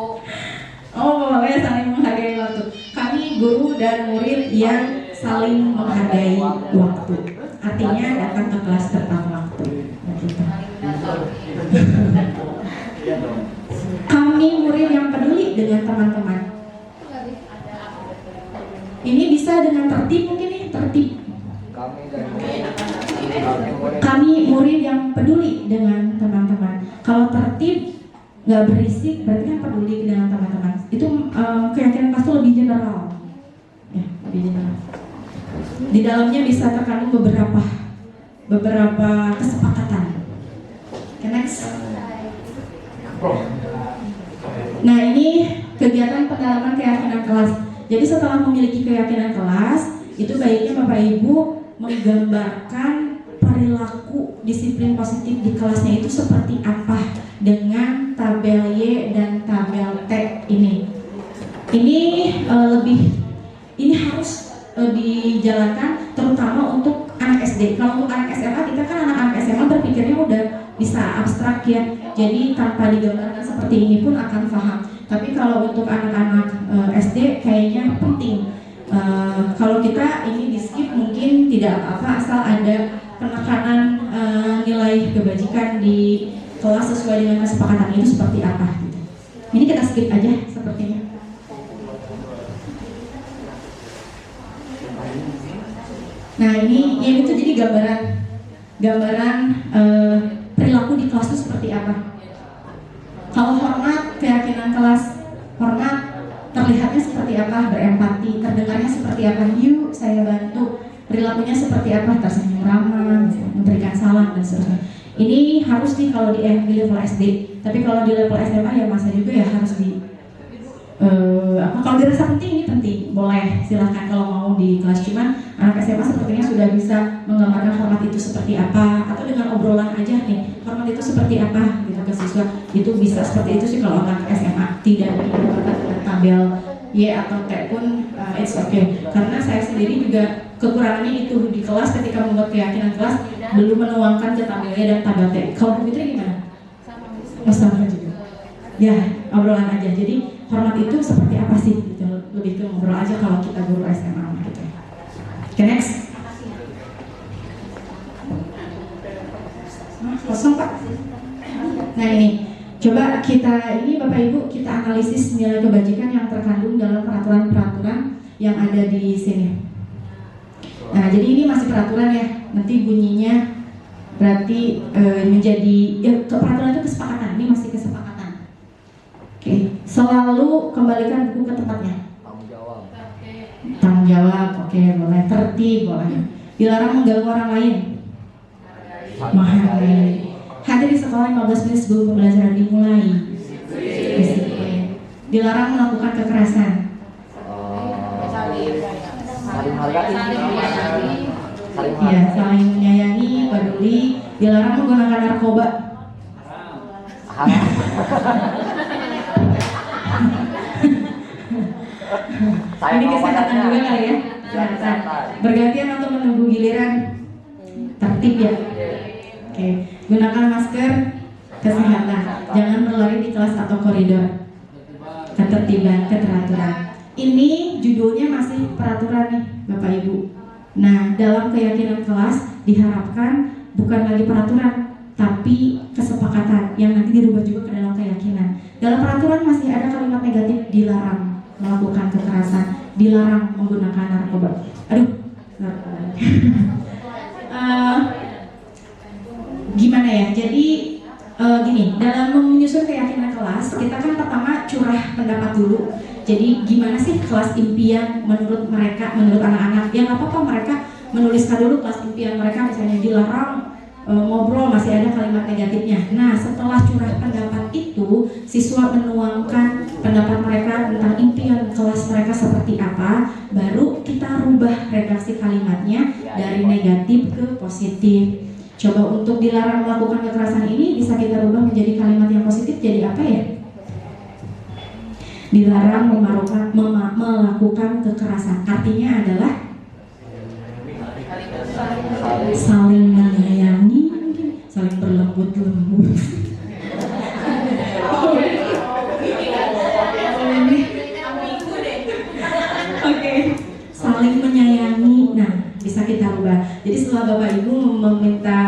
Oh, ya saling menghargai waktu. Kami guru dan murid yang saling menghargai waktu. Artinya datang ke kelas tepat waktu. Kami murid yang peduli dengan teman-teman. Ini bisa dengan tertib mungkin nih, tertib. Kami murid yang peduli dengan teman-teman. Kalau tertib nggak berisik, berarti kan peduli dengan teman-teman. Itu keyakinan kelas itu lebih general, ya, lebih general. Di dalamnya bisa terkandung beberapa kesepakatan. Okay, next. Nah, ini kegiatan pendalaman keyakinan kelas. Jadi setelah memiliki keyakinan kelas, itu baiknya Bapak Ibu menggambarkan perilaku disiplin positif di kelasnya itu seperti apa dengan tabel Y dan tabel T ini. Ini harus dijalankan terutama untuk anak SD. Kalau untuk anak SMA, kita kan anak-anak SMA berpikirnya udah bisa abstrak ya. Jadi tanpa digambarkan seperti ini pun akan paham. Tapi kalau untuk anak-anak SD kayaknya penting. Kalau kita ini di skip mungkin tidak apa-apa asal ada penekanan nilai kebajikan di kelas sesuai dengan kesepakatan itu seperti apa gitu. Ini kita skip aja sepertinya. Nah, ini yang itu jadi gambaran perilaku di kelas itu seperti apa. Kalau hormat, keyakinan kelas, hormat terlihatnya seperti apa, berempati, terdengarnya seperti apa, yuk saya bantu, perilakunya seperti apa, tersenyum ramah, memberikan salam dan seterusnya. Ini harus nih kalau di level SD, tapi kalau di level SMA ya masa juga ya harus kalau dirasa penting ini penting, boleh silahkan kalau mau di kelas. Cuman anak SMA sepertinya sudah bisa menggambarkan hormat itu seperti apa, atau dengan obrolan aja nih, hormat itu seperti apa gitu ke siswa. Itu bisa seperti itu sih kalau anak SMA, tidak digambarkan dengan tabel Y atau T pun it's okay. Karena saya sendiri juga kekurangannya itu di kelas ketika membuat keyakinan kelas belum menuangkan ke tabel Y dan tabel T. Kalau begitu gimana? Sama juga. Ya, obrolan aja. Jadi hormat itu seperti apa sih? Gitu. Lebih ke ngobrol aja kalau kita guru SMA gitu. Okay, next. Kosong Pak. Nah ini, coba ini Bapak Ibu kita analisis nilai kebajikan yang terkandung dalam peraturan-peraturan yang ada di sini. Nah jadi ini masih peraturan ya. Nanti bunyinya berarti menjadi peraturan itu kesepakatan. Ini masih kesepakatan. Oke, selalu kembalikan buku ke tempatnya. Tanggung jawab, oke, boleh. Tertib, boleh. Dilarang mengganggu orang lain. Menghargai. Hadir di sekolah 15 menit sebelum pembelajaran dimulai. Disiplin. Dilarang melakukan kekerasan. Iya, saling menyayangi, peduli. Dilarang menggunakan narkoba. Ini kesehatan juga kali ya. Kesehatan. Bergantian atau menunggu giliran. Tertib ya. Oke. Gunakan masker. Kesehatan. Jangan berlari di kelas atau koridor. Ketertiban, keteraturan. Ini judulnya masih peraturan nih, Bapak Ibu. Nah, dalam keyakinan kelas diharapkan bukan lagi peraturan, tapi kesepakatan yang nanti dirubah juga ke dalam keyakinan. Dalam peraturan masih ada kalimat negatif, dilarang melakukan kekerasan, dilarang menggunakan narkoba. Narkoba. Gimana ya? Jadi gini, dalam menyusun keyakinan kelas, kita kan pertama curah pendapat dulu. Jadi gimana sih kelas impian menurut mereka, menurut anak-anak? Ya nggak apa-apa, mereka menuliskan dulu kelas impian mereka, misalnya dilarang ngobrol, masih ada kalimat negatifnya. Nah, setelah curah pendapat itu, siswa menuangkan pendapat mereka tentang impian kelas mereka seperti apa, baru kita rubah redaksi kalimatnya dari negatif ke positif. Coba untuk dilarang melakukan kekerasan ini bisa kita rubah menjadi kalimat yang positif, jadi apa ya? Dilarang melakukan kekerasan, artinya adalah saling menyayangi, saling berlembut-lembut. Oke, saling menyayangi. Nah, bisa kita rubah. Jadi setelah Bapak Ibu meminta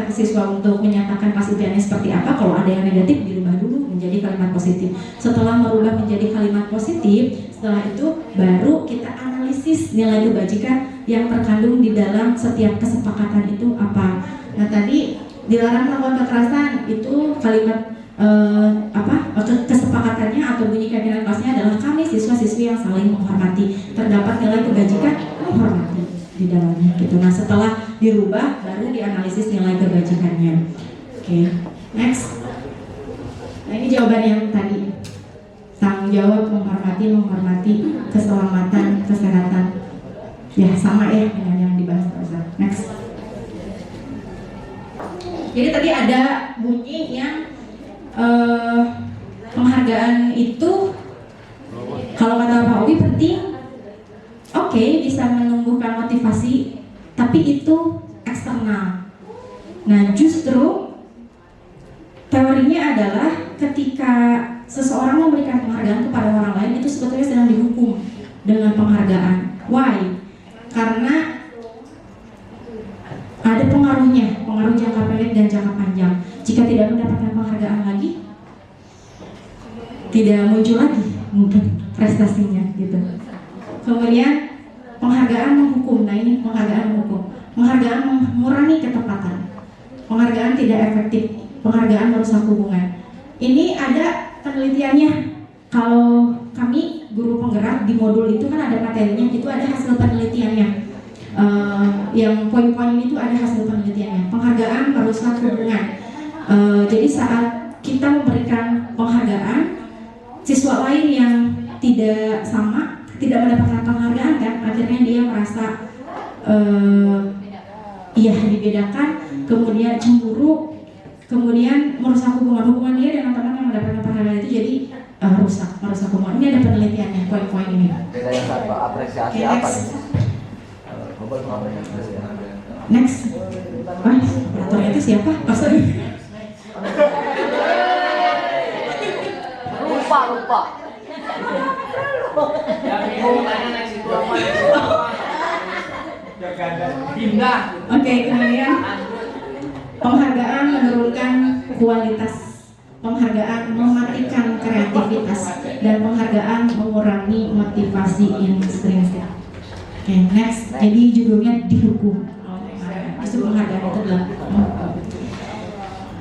ke siswa untuk menyatakan kesimpulannya seperti apa, kalau ada yang negatif dirubah dulu menjadi kalimat positif. Setelah merubah menjadi kalimat positif, setelah itu baru kita analisis nilai kebajikan yang terkandung di dalam setiap kesepakatan itu apa. Nah, tadi dilarang melakukan kekerasan itu kalimat kesepakatannya atau bunyi keyakinan kelasnya adalah kami siswa-siswi yang saling menghormati, terdapat nilai kebajikan menghormati di dalamnya gitu. Nah, setelah dirubah baru dianalisis nilai kebajikannya. Oke, next. Nah, ini jawaban yang tadi. Tanggung jawab menghormati keselamatan, kesehatan. Ya, sama ya dengan yang dibahas tadi. Next. Jadi tadi ada bunyi yang penghargaan itu kalau kata Pak Owi penting, oke, bisa menumbuhkan motivasi, tapi itu eksternal. Nah, justru teorinya adalah ketika seseorang memberikan penghargaan kepada orang lain itu sebetulnya sedang dihukum dengan penghargaan. Why? Karena ada pengaruhnya, pengaruh jangka pendek dan jangka panjang. Jika tidak mendapatkan penghargaan lagi, tidak muncul lagi mungkin prestasinya gitu. Kemudian penghargaan menghukum. Nah, ini penghargaan menghukum. Penghargaan mengurangi ketepatan. Penghargaan tidak efektif. Penghargaan merusak hubungan. Ini ada penelitiannya. Kalau kami guru penggerak di modul itu kan ada materinya, itu ada hasil penelitiannya. Yang poin-poin ini tuh ada hasil penelitiannya. Penghargaan merusak hubungan. Jadi saat kita memberikan penghargaan, siswa lain yang tidak sama, tidak mendapatkan penghargaan kan, akhirnya dia merasa dibedakan, kemudian cemburu, kemudian merusak hubungan dia dengan teman yang mendapatkan penghargaan itu, jadi merusak hubungan. Ini ada penelitiannya, poin-poin ini. Beda yang satu, apresiasi Okay, apa next. nih? Next. Wah, operatornya itu siapa? Lupa. Oke, kemudian penghargaan menurunkan kualitas, penghargaan mematikan kreativitas, dan penghargaan mengurangi motivasi intrinsik. Oke, next. Jadi judulnya dihukum. Justru penghargaan itu adalah menghukum.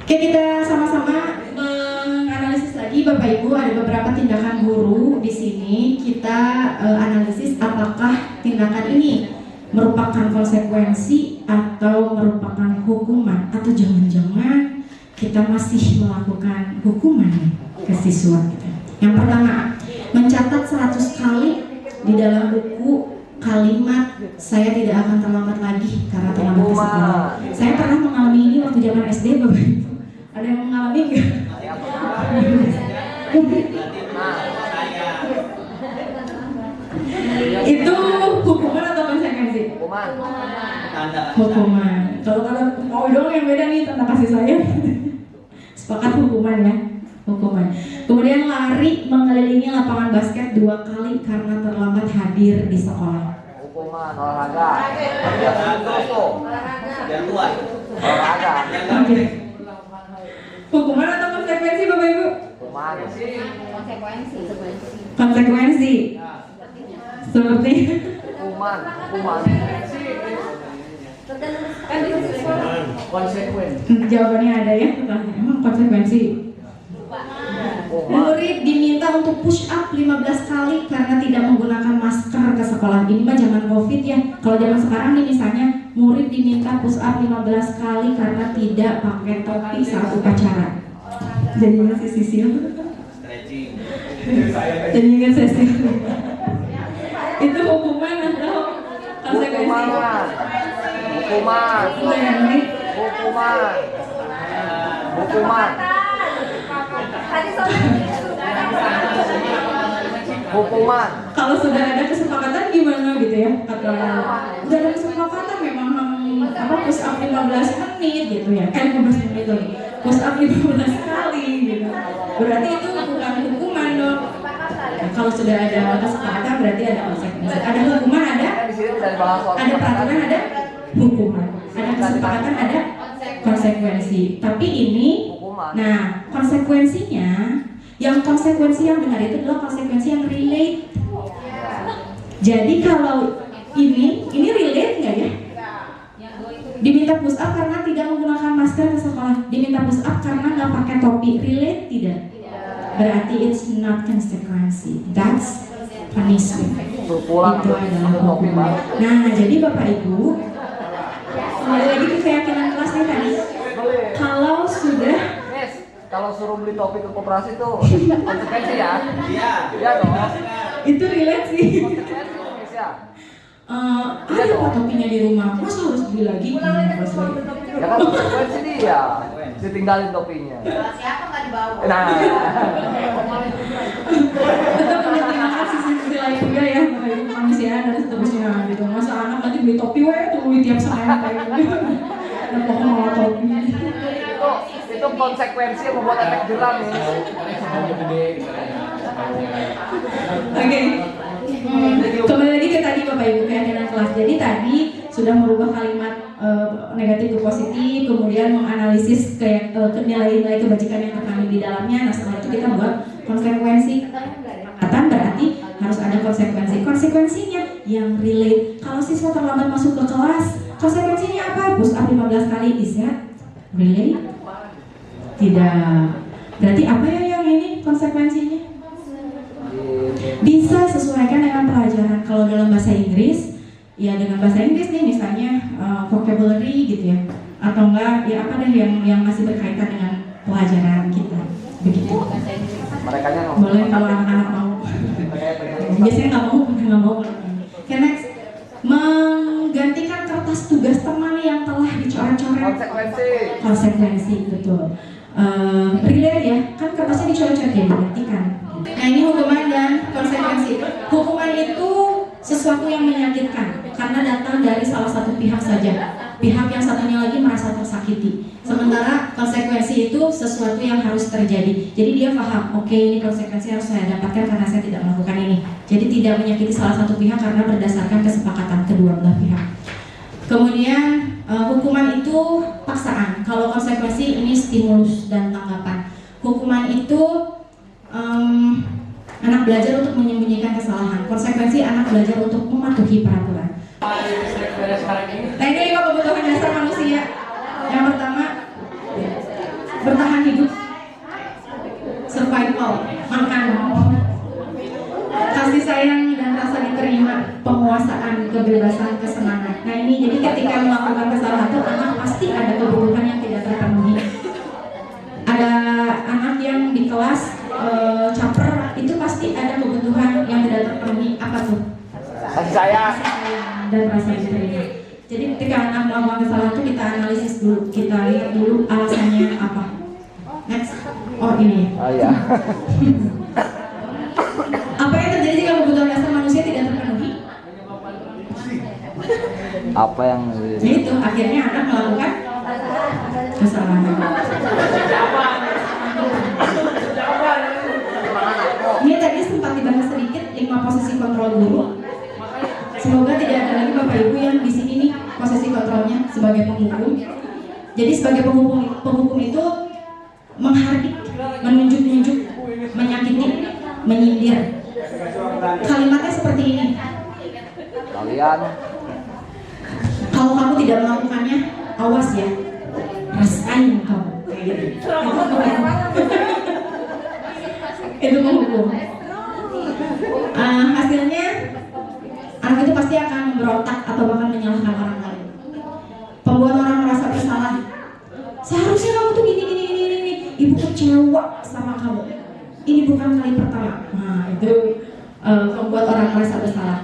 Oke, kita sama-sama menganalisis lagi, Bapak Ibu. Ada beberapa tindakan guru di sini. Kita analisis apakah tindakan ini merupakan konsekuensi atau merupakan hukuman, atau jangan-jangan kita masih melakukan hukuman ke siswa kita. Yang pertama, mencatat 100 kali di dalam buku kalimat "saya tidak akan terlambat lagi karena terlambat ke sekolah". Saya pernah mengalami ini waktu zaman SD, Bapak Ibu. Ada yang mengalami nggak? Itu hukuman atau konsekuensi? Hukuman. Kalau mau dong yang beda nih tentang kasih sayang. Sepakat hukuman ya, hukuman. Kemudian lari mengelilingi lapangan basket 2 kali karena terlambat hadir di sekolah. Hukuman olahraga. Olahraga. Oke. Hukuman atau konsekuensi Bapak Ibu? Hukuman. Konsekuensi. Seperti Hukuman. Hukuman. jawabannya ada ya. Emang konsekuensi. Hukuman. Murid diminta untuk push up 15 kali karena tidak menggunakan masker ke sekolah. Ini mah zaman Covid ya. Kalau zaman sekarang nih misalnya murid diminta push up 15 kali karena tidak pakai topi saat upacara. Jadi ingat sisi Jadi ingat sesi. Itu hukuman atau konsekuensi? Hukuman. Hukuman. Hukuman. Hukuman. Tadi sore Hukuman. Kalau sudah ada kesepakatan gimana gitu ya? Kata udah ada kesepakatan memang push up 15 menit gitu ya. 15 menit tuh. Push up 15 kali gitu. Berarti itu bukan hukuman dong. Nah, kalau sudah ada kesepakatan berarti ada konsekuensi. Ada hukuman, ada Di sini tidak dibahas soal peraturan, ada hukuman. Ada kesepakatan, ada konsekuensi. Tapi ini, hukuman. nah konsekuensinya, konsekuensi yang benar itu adalah konsekuensi yang relate. Jadi kalau ini relate nggak ya? Diminta push up karena tidak menggunakan masker ke sekolah. Diminta push up karena nggak pakai topi. Relate tidak? Berarti it's not consequence. That's punishment. Berpulang Itu adalah topi hukuman. baru. Nah, jadi Bapak Ibu, kembali lagi ke keyakinan kelas nih tadi. Kalau sudah Miss, kalau suruh beli topi ke koperasi tuh konsekuensi ya? Iya. Iya dong. itu relate sih. Konsekuensi Miss ya. Ada kok topinya di rumah, masa harus beli lagi? Ya kan konsekuensi dia. Ditinggalin topinya. siapa nggak dibawa? Nah. Tetap mempertimbangkan sisi lain juga ya, Bapak Ibu, kemanusiaan dan seterusnya gitu. Masa anak nanti beli topi tuh beli tiap Senin kayak gitu. Dan pokoknya mau topi. Itu konsekuensi yang membuat efek jerah nih. Oke. Kembali lagi ke tadi Bapak Ibu keyakinan kelas. Jadi tadi sudah merubah kalimat negatif ke positif, kemudian menganalisis nilai-nilai kebajikan yang terkandung di dalamnya. Nah setelah itu kita buat konsekuensi. Kata berarti harus ada konsekuensi. Konsekuensinya yang relate. Kalau siswa terlambat masuk ke kelas, konsekuensinya apa? Push up 15 kali. Is that relate? Tidak. Berarti apa ya yang ini konsekuensinya? Bisa sesuaikan dengan pelajaran. Kalau dalam bahasa Inggris, ya dengan bahasa Inggris nih misalnya vocabulary gitu ya, atau enggak ya apa deh yang masih berkaitan dengan pelajaran kita, begitu. Mereka nya Boleh kalau anak-anak mau. Biasanya nggak mau. Oke, next. Menggantikan kertas tugas teman yang telah dicoret-coret. Konsekuensi, betul. Relate ya, kan kertasnya dicoret-coret ya digantikan. Nah ini hukuman dan konsekuensi. Hukuman itu sesuatu yang menyakitkan karena datang dari salah satu pihak saja. Pihak yang satunya lagi merasa tersakiti. Sementara konsekuensi itu sesuatu yang harus terjadi. Jadi dia paham, oke, ini konsekuensi harus saya dapatkan karena saya tidak melakukan ini. Jadi tidak menyakiti salah satu pihak karena berdasarkan kesepakatan kedua belah pihak. Kemudian hukuman itu paksaan. Kalau konsekuensi ini stimulus dan tanggapan. Hukuman itu anak belajar untuk menyembunyikan kesalahan. Konsekuensi anak belajar untuk mematuhi peraturan. Nah ini 5 kebutuhan dasar manusia. Yang pertama, bertahan hidup, survival, makan, kasih sayang dan rasa diterima, penguasaan, kebebasan, kesenangan. Nah ini jadi ketika melakukan kesalahan itu anak pasti ada kebutuhan yang tidak terpenuhi. Ada anak yang di kelas caper, itu pasti ada kebutuhan yang tidak terpenuhi. Apa tuh? kasih sayang Dan rasa diterima. Jadi ketika anak melakukan kesalahan itu kita analisis dulu, kita lihat dulu alasannya apa. Next, oh ini. oh iya Apa yang terjadi jika kebutuhan dasar manusia tidak terpenuhi? apa yang Itu akhirnya anak melakukan kesalahan. Ini tadi sempat dibahas sedikit 5 posisi kontrol guru. Semoga tidak ada lagi Bapak Ibu yang di sini nih posisi kontrolnya sebagai penghukum. Jadi sebagai penghukum itu menghardik, menunjuk-nunjuk, menyakiti, menyindir. Kalimatnya seperti ini. Kalian Kalau kamu tidak melakukannya, awas ya, rasain kamu. Kayak gitu. Itu menghukum. Hasilnya anak itu pasti akan memberontak atau bahkan menyalahkan orang lain. Pembuat orang merasa bersalah. Seharusnya kamu tuh gini. Ibu kecewa sama kamu. Ini bukan kali pertama. Nah itu membuat orang merasa bersalah.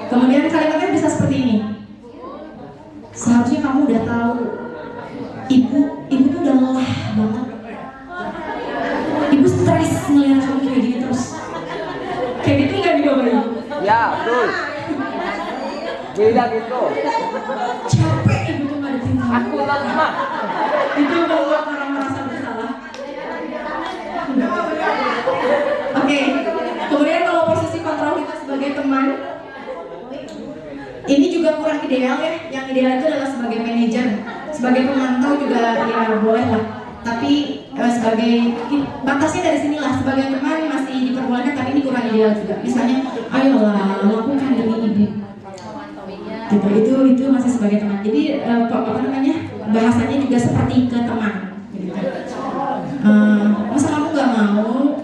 Kemudian kalimatnya bisa seperti ini. Seharusnya kamu udah tahu. Ibu tuh udah lelah banget. Ibu stres ngeliat kamu kayak gini terus. Kayak gitu nggak dibawain? ya betul. Beda gitu. Capek ibu tuh ngadepin kamu. Aku lemah. Itu membuat orang merasa bersalah. Oke, kemudian kalau posisi kontrol kita sebagai teman, ini juga kurang ideal ya. Yang ideal itu adalah sebagai manajer, sebagai pemantau juga ya boleh lah. Tapi sebagai batasnya dari sinilah, sebagai teman masih diperbolehkan, tapi ini kurang ideal juga. Misalnya, ayolah lakukan ini. Gitu, itu masih sebagai teman. Jadi bahasanya juga seperti ke teman. Gitu. Masa kamu nggak mau?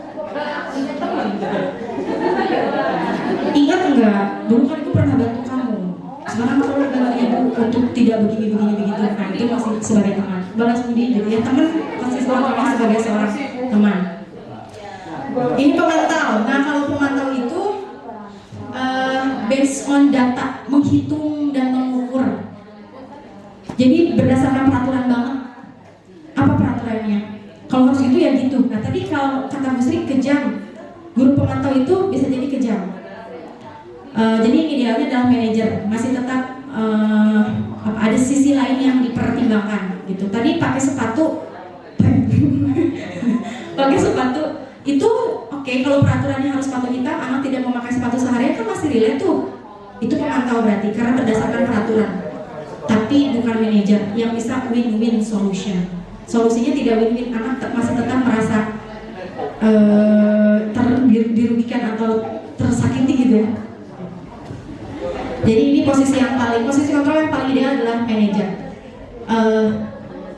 Ingat nggak? Dulu kan ibu pernah bantu kamu. Sekarang kamu bantu ibu untuk tidak begini begitu. Nah itu masih sebagai teman. Balas budi gitu ya. Teman pasti sebagai seorang teman. Ini pemantau. Nah kalau pemantau itu based on data, menghitung dan mengukur. Jadi berdasarkan peraturan banget. Apa peraturannya? Kalau harus gitu ya gitu. Nah tadi kalau kata Bu Sri kejam, guru pemantau itu bisa jadi kejam. Jadi idealnya adalah manajer, masih tetap ada sisi lain yang dipertimbangkan gitu. Tadi pakai sepatu itu oke, kalau peraturannya harus sepatu hitam, anak tidak memakai sepatu seharian kan masih relate tuh. Itu pemantau berarti karena berdasarkan peraturan. Tapi bukan manajer yang bisa win-win solution. Solusinya tidak win-win, anak masih tetap merasa dirugikan atau tersakiti gitu ya. Jadi ini posisi kontrol yang paling ideal adalah manajer.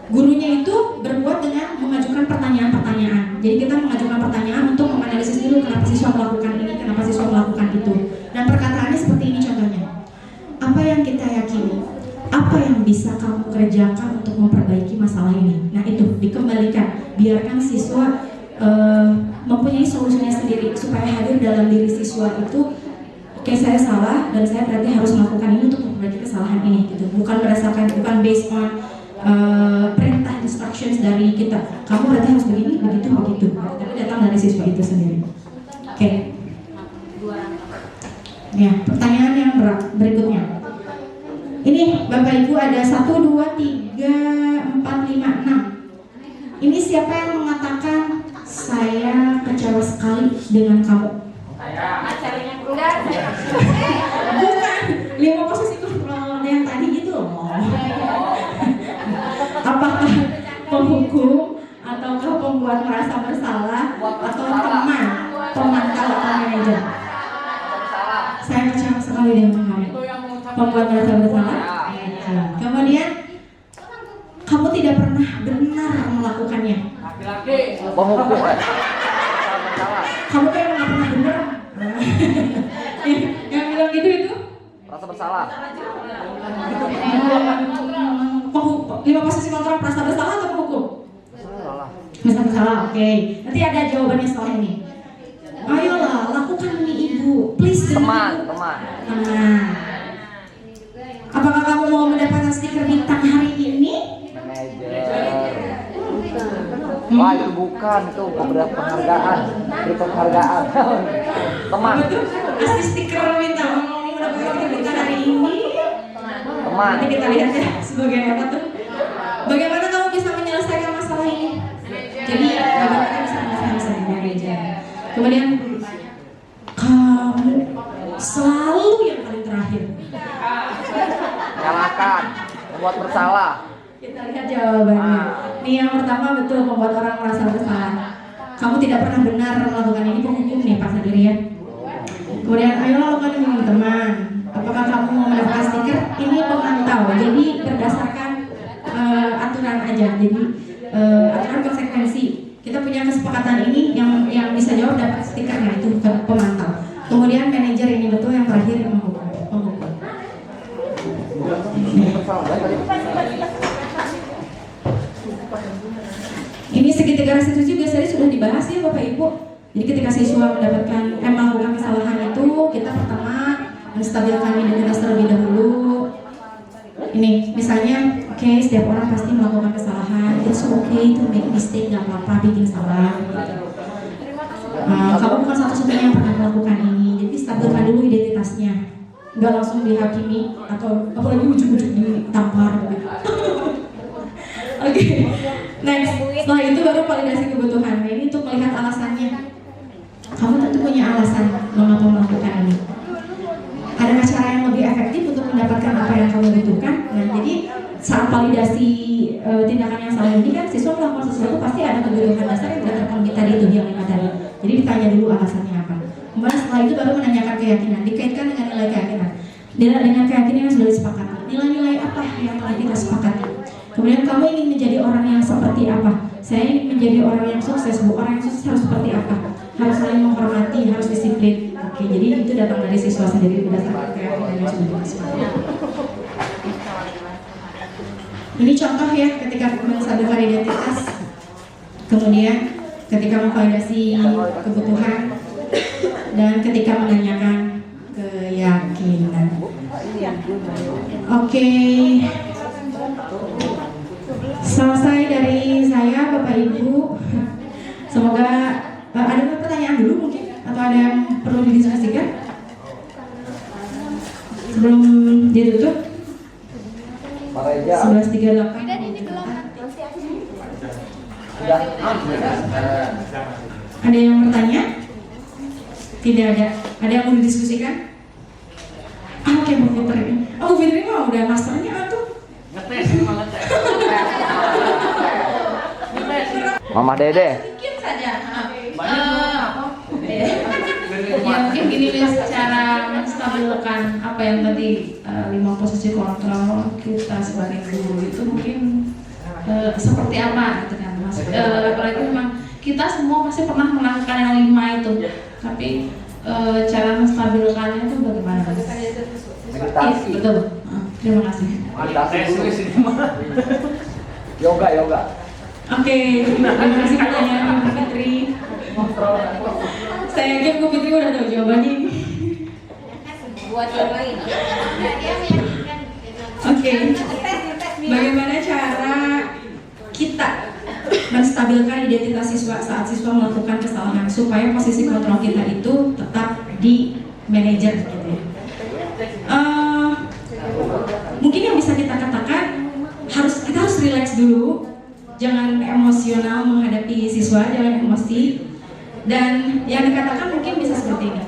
Gurunya itu berbuat dengan mengajukan pertanyaan-pertanyaan. Jadi kita mengajukan pertanyaan untuk menganalisis dulu kenapa siswa melakukan ini, kenapa siswa melakukan itu. Dan perkataannya seperti ini contohnya. Apa yang kita yakini? Apa yang bisa kamu kerjakan untuk memperbaiki masalah ini? Nah itu dikembalikan. Biarkan siswa mempunyai solusinya sendiri supaya hadir dalam diri siswa itu. Oke, saya salah dan saya berarti harus melakukan ini untuk memperbaiki kesalahan ini gitu. Bukan based on perintah instructions dari kita. Kamu berarti harus begini, begitu. Tapi datang dari siswa itu sendiri. Oke. Ya, pertanyaan yang berikutnya. Ini Bapak Ibu ada 1, 2, 3, 4, 5, 6. Ini siapa yang mengatakan saya kecewa sekali dengan kamu? Bukan 5 posisi kontrol yang tadi gitu loh. Apakah penghukum ataukah pembuat merasa bersalah atau teman, pemantau atau manajer? Saya kecewa sekali dengan kamu. Pembuat merasa bersalah. Kemudian kamu tidak pernah benar melakukannya. Penghukum. Kamu kayak nggak pernah benar. Yang bilang gitu itu Rasa bersalah. 5 posisi kontrol merasa bersalah atau penghukum? Salah. Merasa bersalah, oke. Nanti ada jawabannya setelah ini. Ayolah, lakukan ini ibu, please. Teman. Apakah kamu mau mendapatkan stiker bintang hari ini? Manajer. Wah itu bukan, itu beberapa penghargaan. Beri penghargaan. Teman. Apa tuh? Kasih stiker bintang. Mau mendapatkan stiker bintang hari ini? Teman. Nanti kita lihat ya sebagai apa tuh. Bagaimana kamu bisa menyelesaikan masalah ini? Jadi bagaimana bisa menyelesaikan masalah ini manajer? Kemudian kamu selalu yang paling terakhir. Menyalahkan. Membuat bersalah. Kita lihat jawabannya. Nih yang pertama betul, membuat orang merasa bersalah. Kamu tidak pernah benar melakukan ini, penghukum nih Pak Sadiri ya. Kemudian ayo lakukan ini teman-teman. Apakah kamu mau mendapatkan stiker? Ini pemantau. Jadi berdasarkan aturan aja. Jadi aturan konsekuensi. Kita punya kesepakatan ini yang bisa jawab dapat stikernya itu pemantau. Kemudian manajer ini betul yang terakhir yang menghukum. Ini segitiga restitusi juga sudah dibahas ya Bapak Ibu. Jadi ketika siswa melakukan kesalahan itu, kita pertama menstabilkan identitas terlebih dahulu. Ini misalnya, oke, setiap orang pasti melakukan kesalahan. It's okay to make mistake, nggak apa-apa bikin salah. Kamu bukan satu-satunya yang pernah melakukan ini. Jadi stabilkan dulu identitasnya. Nggak langsung dihakimi atau apalagi ujung-ujung ditampar. Oke, next. Setelah itu baru validasi kebutuhan. Nah, ini untuk melihat alasannya. Kamu tentu punya alasan mengapa melakukan ini. Adakah cara yang lebih efektif untuk mendapatkan apa yang kamu butuhkan? Nah, jadi saat validasi tindakan yang salah ini kan siswa melakukan sesuatu pasti ada kebutuhan dasar yang tidak terpenuhi tadi itu yang 5 tadi. Jadi ditanya dulu alasannya apa. Kemudian setelah itu baru menanyakan keyakinan, dikaitkan dengan nilai keyakinan. Dengan keyakinan yang sudah disepakati. Nilai-nilai apa yang telah kita sepakati? Kemudian kamu ingin menjadi orang yang seperti apa? Saya ingin menjadi orang yang sukses, Bu. Orang yang sukses harus seperti apa? Harus saling menghormati, harus disiplin. Oke, jadi itu datang dari siswa sendiri berdasarkan keyakinan yang sudah disepakati. Ini contoh ya ketika menstabilkan identitas, kemudian ketika memvalidasi kebutuhan, dan ketika menanyakan keyakinan. Oke. Selesai dari saya Bapak Ibu. Semoga ada pertanyaan dulu mungkin atau ada yang perlu didiskusikan sebelum ditutup. 11.38. Ada yang bertanya? Tidak ada. Ada yang mau didiskusikan? Oke, Bu Fitri. Bu Fitri mah udah masternya tuh. Mama Dede. Sedikit saja. Ya mungkin gini nih, cara menstabilkan apa yang tadi 5 posisi kontrol kita sebagai guru itu mungkin seperti apa gitu kan Mas. Apalagi memang kita semua pasti pernah melakukan yang 5 itu, tapi cara menstabilkannya itu bagaimana Mas? Meditasi. Betul. Terima kasih. Meditasi yoga. Oke, terima kasih pertanyaan Bu Fitri. Saya yakin Bu Fitri udah tahu jawabannya. Buat yang lain. Oke. Bagaimana cara kita menstabilkan identitas siswa saat siswa melakukan kesalahan supaya posisi kontrol kita itu tetap di manajer gitu ya. Mungkin yang bisa kita katakan kita harus relax dulu, jangan emosional menghadapi siswa, jangan emosi, dan yang dikatakan mungkin bisa seperti ini.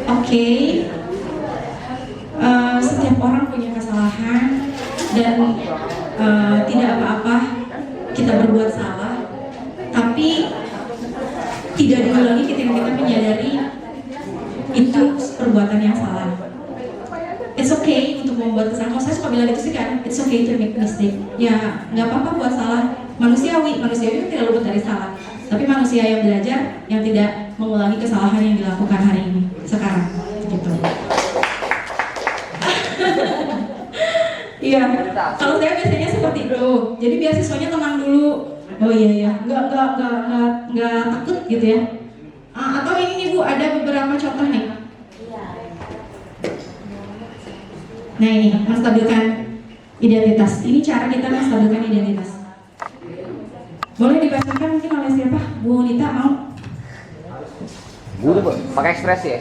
Oke, setiap orang punya kesalahan dan tidak apa-apa kita berbuat salah, tapi tidak diulangi ketika kita menyadari itu perbuatan yang salah. It's okay untuk membuat kesalahan. Kalau saya suka bilang itu sih kan, it's okay to make mistake. Ya nggak apa-apa buat salah. Manusiawi itu tidak luput dari salah. Tapi manusia yang belajar, yang tidak mengulangi kesalahan yang dilakukan hari ini, sekarang, gitu. Iya. Kalau saya biasanya seperti itu. Jadi biar siswanya tenang dulu. Oh iya, nggak takut gitu ya. Atau ini nih Bu, ada beberapa contoh nih. Nah ini, menstabilkan identitas. Ini cara kita menstabilkan identitas. Boleh dibacakan mungkin oleh siapa? Bu Nita mau? Guru pakai ekspresi.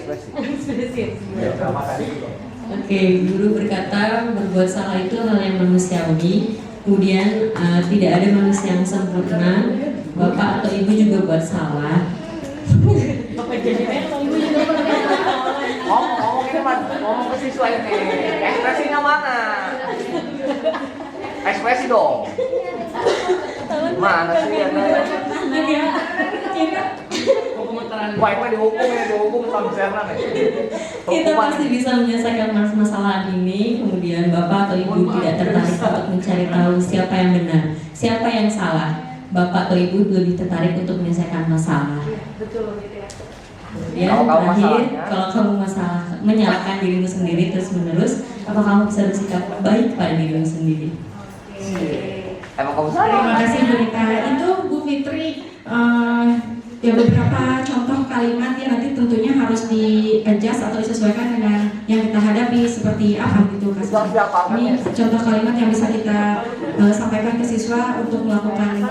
Oke, guru berkata berbuat salah itu hal yang manusiawi. Kemudian tidak ada manusia yang sempurna. Bapak atau ibu juga buat salah. Ngomong ke siswa ini, ekspresinya mana? Ekspresi dong. Mana sih ya? Baik mah dihukum sama Serna nih. Kita pasti bisa menyelesaikan masalah ini. Kemudian bapak atau ibu tidak tertarik untuk mencari tahu siapa yang benar, siapa yang salah. Bapak atau ibu lebih tertarik untuk menyelesaikan masalah. Kemudian terakhir, kalau kamu masalah menyalahkan dirimu sendiri terus menerus, apa kamu bisa bersikap baik pada dirimu sendiri? Emang kamu salah. Terima kasih Bu Rita. Itu Bu Fitri ya beberapa contoh kalimat ya nanti tentunya harus di-adjust atau disesuaikan dengan yang kita hadapi seperti apa gitu Kak. Ini contoh kalimat yang bisa kita sampaikan ke siswa untuk melakukan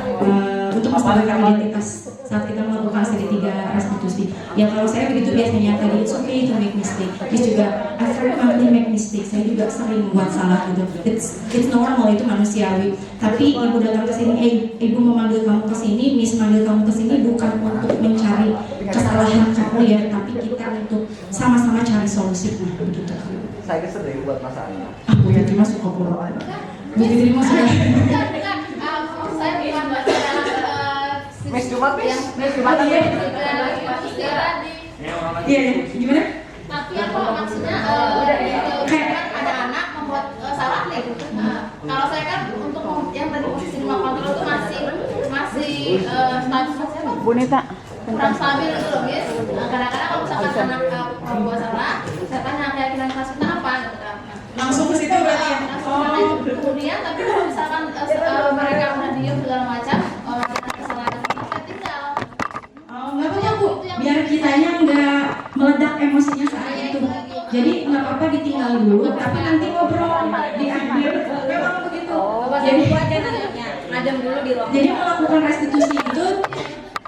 untuk menstabilkan identitas saat kita melakukan studi 3 restitusi. Ya kalau saya begitu biasanya tadi it's okay to make mistake. Terus juga I frequently make mistake. Saya juga sering buat salah gitu. It's normal, itu manusiawi. Tapi ibu datang ke sini, ibu memanggil kamu ke sini, Miss manggil kamu ke sini bukan untuk mencari kesalahan kamu ya, tapi kita untuk sama-sama cari solusi. Nah, begitu. Saya sering buat masalah. Bu Fitri masuk ke pulau. Bu Fitri masuk. Saya bukan baca Miss Jumat, Miss Jumat. Iya, gimana? Tapi apa maksudnya kayak ada anak membuat salah nih. Kalau saya kan untuk yang tadi posisi remote control itu masih statusnya apa? Bonita. Kurang stabil itu loh guys. Kadang-kadang kalau misalkan anak membuat salah, saya tanya keyakinan kelasnya apa gitu kan. Langsung ke situ berarti ya? Kemudian tapi kalau misalkan mereka udah diem segala macam, kesalahan saya tinggal. Nggak apa-apa Bu, biar kitanya nggak meledak emosinya saat itu. Jadi nggak apa-apa ditinggal dulu, tapi nanti ngobrol di akhir. Memang begitu. Jadi aja nanya, ngadem dulu di ruang. Jadi melakukan restitusi itu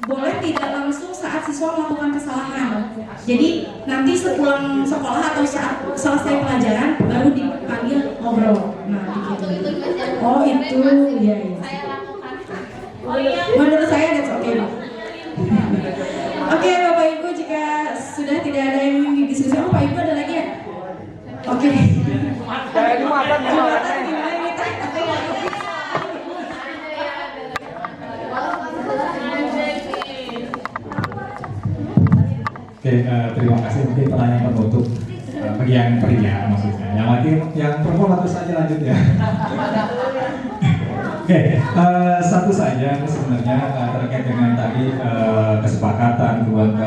boleh tidak langsung saat siswa melakukan kesalahan. Jadi nanti sepulang sekolah atau saat selesai pelajaran baru dipanggil ngobrol. Nah, begitu. Oh itu, iya. Saya lakukan. Menurut saya that's okay. Oke Bapak Ibu, jika sudah tidak ada yang ingin diskusi, Pak Ibu ada lagi ya? Oke. Kayak Jumatan ya orangnya. Oke, terima kasih. Mungkin pertanyaan penutup bagi yang pria maksudnya. Yang perempuan terus saja lanjut ya. Oke, satu saja sebenarnya terkait dengan tadi kesepakatan buat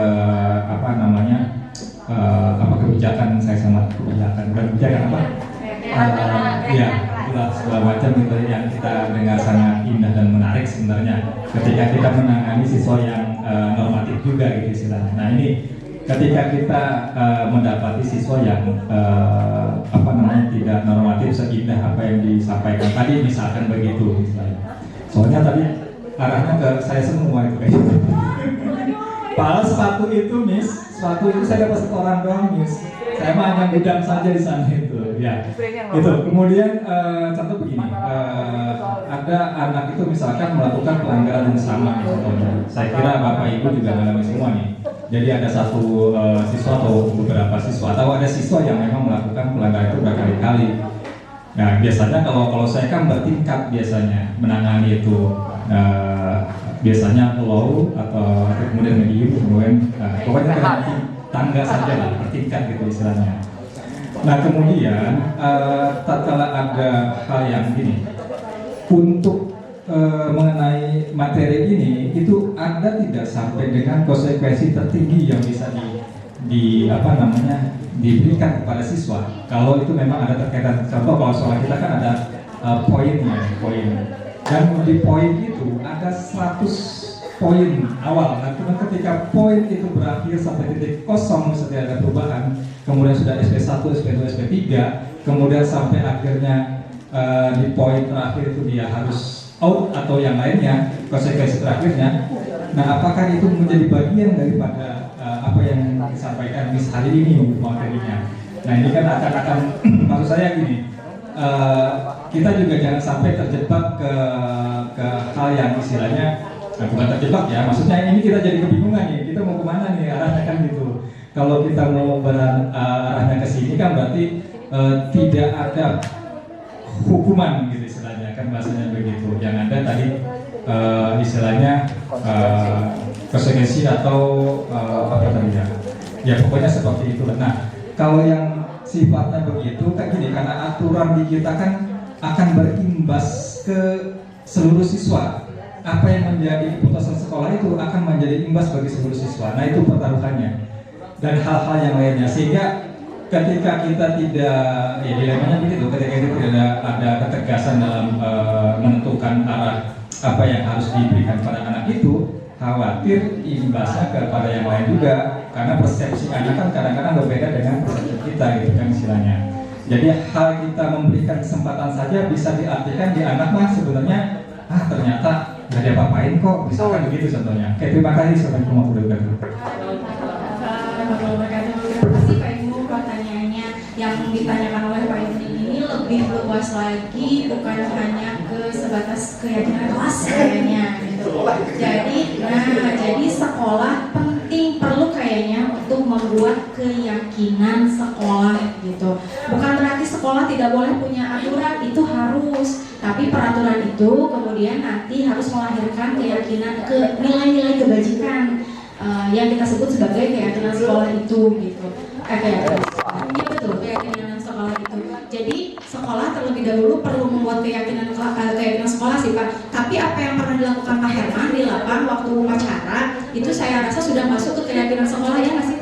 kebijakan saya sama kebijakan apa? Ya, itulah segala macam itu yang kita dengar sangat indah dan menarik sebenarnya ketika kita menangani siswa yang normatif juga gitu istilahnya. Nah ini ketika kita mendapati siswa yang tidak normatif seindah apa yang disampaikan tadi misalkan begitu misalnya. Soalnya tadi arahnya ke saya semua itu kayak gitu. Padahal sepatu itu saya dapat satu orang doang Miss. Saya mah hanya gudang saja di sana itu, ya. Itu. Kemudian contoh begini, ada anak itu misalkan melakukan pelanggaran yang sama, contohnya. Saya kira Bapak Ibu juga mengalami semua nih. Jadi ada satu siswa atau beberapa siswa atau ada siswa yang memang melakukan pelanggaran itu berkali-kali. Nah biasanya kalau saya kan bertingkat biasanya menangani itu. Biasanya low atau kemudian medium kemudian pokoknya tangga saja lah bertingkat gitu istilahnya. Nah kemudian tatkala ada hal yang gini untuk mengenai materi ini itu ada tidak sampai dengan konsekuensi tertinggi yang bisa diberikan kepada siswa kalau itu memang ada terkaitan. Contoh kalau soal kita kan ada poin dan di poin itu ada 100 poin awal. Nah, ketika poin itu berakhir sampai titik kosong setelah ada perubahan, kemudian sudah SP1, SP2, SP3, kemudian sampai akhirnya di poin terakhir itu dia harus out atau yang lainnya, konsekuensi terakhirnya. Nah, apakah itu menjadi bagian daripada apa yang disampaikan Miss hari ini materinya? Nah, ini kan akan maksud saya gini. Kita juga jangan sampai terjebak ke hal yang istilahnya bukan terjebak ya, maksudnya ini kita jadi kebingungan nih, kita mau kemana nih arahnya kan gitu. Kalau kita mau arahnya ke sini kan berarti tidak ada hukuman gitu istilahnya, kan bahasanya begitu. Yang ada tadi istilahnya konsekuensi atau apa tadi ya? Ya pokoknya seperti itu. Nah, kalau yang sifatnya begitu kayak gini, karena aturan di kita kan akan berimbas ke seluruh siswa. Apa yang menjadi keputusan sekolah itu akan menjadi imbas bagi seluruh siswa. Nah, itu pertaruhannya dan hal-hal yang lainnya, sehingga ketika kita tidak, ya dilemanya begitu, ketika itu tidak ada ketegasan dalam menentukan arah apa yang harus diberikan pada anak itu, khawatir imbasnya kepada yang lain juga, karena persepsi anak kan kadang-kadang berbeda dengan persepsi kita gitu kan istilahnya. Jadi hal kita memberikan kesempatan saja bisa diartikan di anak mah sebenarnya ternyata nggak diapa-apain kok, misalkan begitu contohnya. Oke, terima kasih. Assalamualaikum warahmatullahi wabarakatuh. Terima kasih Pak Ibu, pertanyaannya yang ditanyakan oleh Pak Ibu ini lebih luas lagi, bukan hanya ke sebatas keyakinan kelas kayaknya gitu. Jadi sekolah penting, perlu kayaknya untuk membuat keyakinan sekolah gitu. Bukan berarti sekolah tidak boleh punya aturan, itu harus. Tapi peraturan itu kemudian nanti harus melahirkan keyakinan, nilai-nilai kebajikan yang kita sebut sebagai keyakinan sekolah itu gitu. Iya betul, keyakinan sekolah itu. Jadi sekolah terlebih dahulu perlu membuat keyakinan sekolah sih Pak. Tapi apa yang pernah dilakukan Pak Herman di lapan waktu upacara itu saya rasa sudah masuk ke keyakinan sekolah, ya masih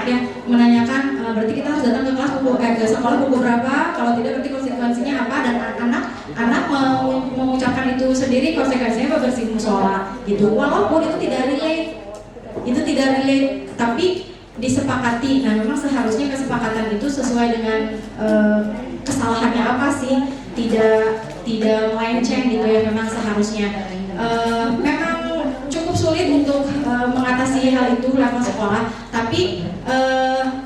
ya, menanyakan berarti kita harus datang ke kelas ke sekolah pukul berapa, kalau tidak berarti konsekuensinya apa, dan anak mengucapkan itu sendiri, konsekuensinya bersih musola gitu. Walaupun itu tidak relate, tapi disepakati. Nah, memang seharusnya kesepakatan itu sesuai dengan kesalahannya apa sih, tidak melenceng gitu ya. Memang seharusnya memang cukup sulit untuk mengatasi hal itu level sekolah, tapi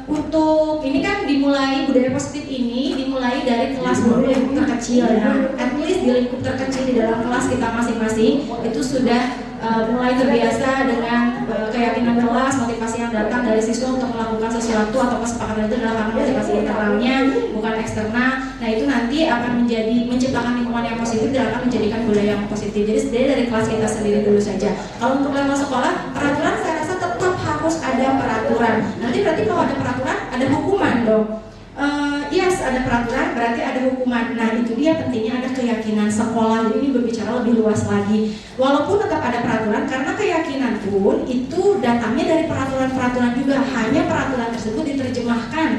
untuk ini kan dimulai, budaya positif ini dimulai dari kelas dulu lingkup terkecil ya. At least di lingkup terkecil di dalam kelas kita masing-masing itu sudah mulai terbiasa dengan keyakinan kelas, motivasi yang datang dari siswa untuk melakukan sesuatu atau kesepakatan itu adalah karena motivasi internalnya bukan eksternal. Nah, itu nanti akan menciptakan lingkungan yang positif dan akan menjadikan budaya yang positif. Jadi sebenarnya dari kelas kita sendiri dulu saja. Kalau untuk level sekolah, peraturan saya rasa tetap harus ada peraturan. Nanti berarti kalau ada peraturan ada hukuman dong. Yes, ada peraturan berarti ada hukuman. Nah, itu dia pentingnya ada keyakinan sekolah. Jadi ini berbicara lebih luas lagi. Walaupun tetap ada peraturan, karena keyakinan pun itu datangnya dari peraturan-peraturan juga. Hanya peraturan tersebut diterjemahkan.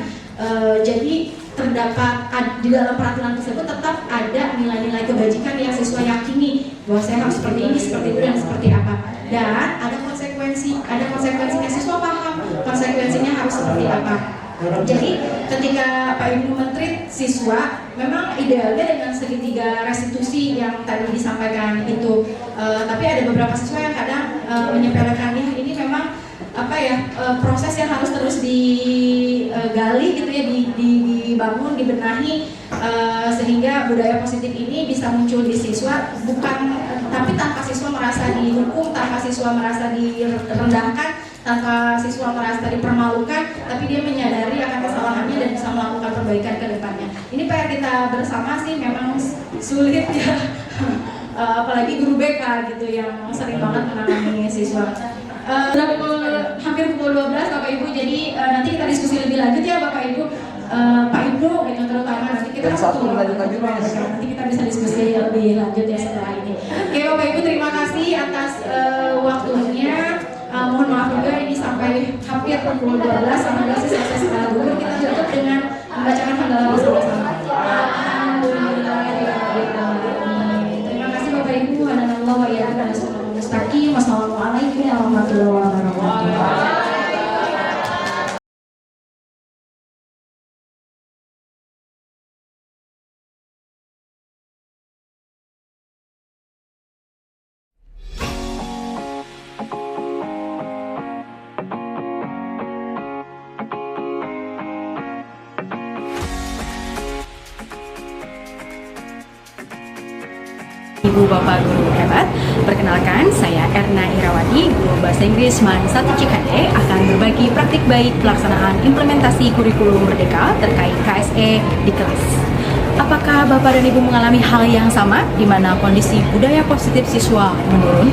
Jadi terdapat di dalam peraturan tersebut tetap ada nilai-nilai kebajikan yang siswa yakini bahwa saya harus seperti ini, seperti itu, dan seperti apa. Dan ada konsekuensinya, siswa paham konsekuensinya harus seperti apa. Jadi ketika Pak Ibu menteri siswa, memang idealnya dengan segitiga restitusi yang tadi disampaikan itu, tapi ada beberapa siswa yang kadang menyepelekannya. Ini memang proses yang harus terus digali gitu ya, dibangun, dibenahi, sehingga budaya positif ini bisa muncul di siswa, tapi tanpa siswa merasa dihukum, tanpa siswa merasa direndahkan, tanpa siswa merasa dipermalukan, tapi dia menyadari akan kesalahannya dan bisa melakukan perbaikan ke depannya. Ini PR kita bersama sih, memang sulit ya, apalagi guru BK gitu yang sering banget menangani siswa. Hampir pukul 12 Bapak Ibu, jadi nanti kita diskusi lebih lanjut ya Bapak Ibu. Pak Ibu gitu terutama, nanti kita nanti kita bisa diskusi lebih lanjut ya setelah ini. Oke Bapak Ibu, terima kasih atas waktunya. Mohon maaf juga ini sampai hampir pukul 12, alhamdulillah sih selesai setelah dulu. Kita tutup dengan membacakan hamdalah bersama-sama. Terima kasih Bapak Ibu. Hadanallahu wa iyyakum ila siratal mustaqim. Wassalamualaikum warahmatullahi wabarakatuh. Ibu Bapak Guru hebat, perkenalkan saya Erna Irawati, Guru Bahasa Inggris MAN 1 Cikande, akan berbagi praktik baik pelaksanaan implementasi kurikulum Merdeka terkait KSE di kelas. Apakah Bapak dan Ibu mengalami hal yang sama di mana kondisi budaya positif siswa menurun?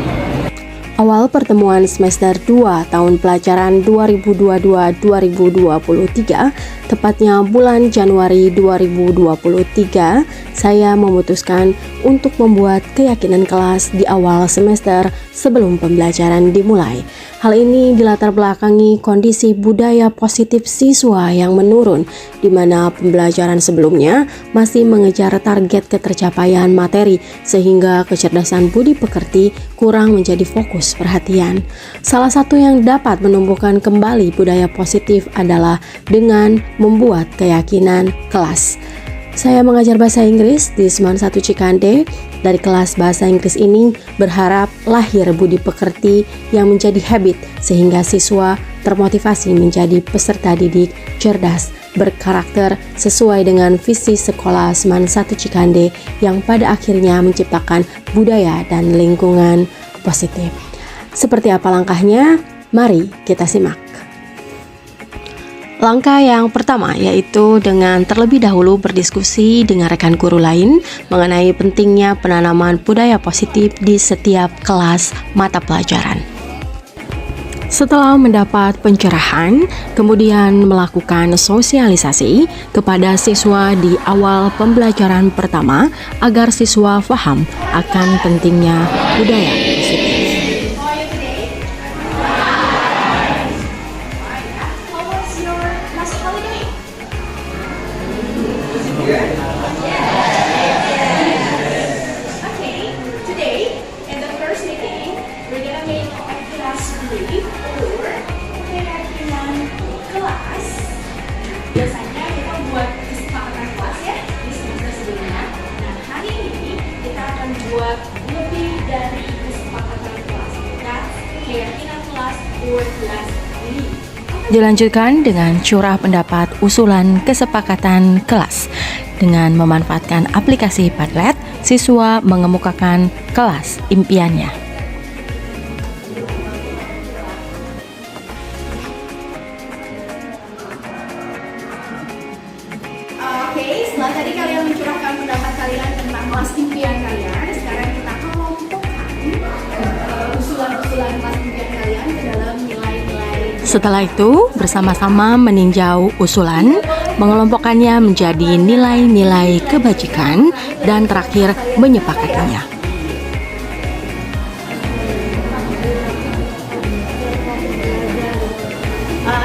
Awal pertemuan semester 2 tahun pelajaran 2022-2023, tepatnya bulan Januari 2023, saya memutuskan untuk membuat keyakinan kelas di awal semester sebelum pembelajaran dimulai. Hal ini dilatar belakangi kondisi budaya positif siswa yang menurun, di mana pembelajaran sebelumnya masih mengejar target ketercapaian materi, sehingga kecerdasan budi pekerti kurang menjadi fokus perhatian. Salah satu yang dapat menumbuhkan kembali budaya positif adalah dengan membuat keyakinan kelas. Saya mengajar bahasa Inggris di Seman 1 Cikande. Dari kelas bahasa Inggris ini berharap lahir budi pekerti yang menjadi habit, sehingga siswa termotivasi menjadi peserta didik cerdas, berkarakter sesuai dengan visi sekolah Seman 1 Cikande yang pada akhirnya menciptakan budaya dan lingkungan positif. Seperti apa langkahnya? Mari kita simak. Langkah yang pertama yaitu dengan terlebih dahulu berdiskusi dengan rekan guru lain mengenai pentingnya penanaman budaya positif di setiap kelas mata pelajaran. Setelah mendapat pencerahan, kemudian melakukan sosialisasi kepada siswa di awal pembelajaran pertama agar siswa paham akan pentingnya budaya positif. Biasanya kita buat kesepakatan kelas ya di semester sebelumnya. Nah, hari ini kita akan buat lebih dari kesepakatan kelas. That's keyakinan kelas or kelas ini. Dilanjutkan dengan curah pendapat usulan kesepakatan kelas. Dengan memanfaatkan aplikasi Padlet, siswa mengemukakan kelas impiannya. Setelah tadi kalian mencurahkan pendapat kalian tentang kelas impian kalian, sekarang kita kelompokkan usulan-usulan kelas impian kalian ke dalam nilai-nilai. Setelah itu, bersama-sama meninjau usulan, mengelompokkannya menjadi nilai-nilai kebajikan, dan terakhir menyepakatinya.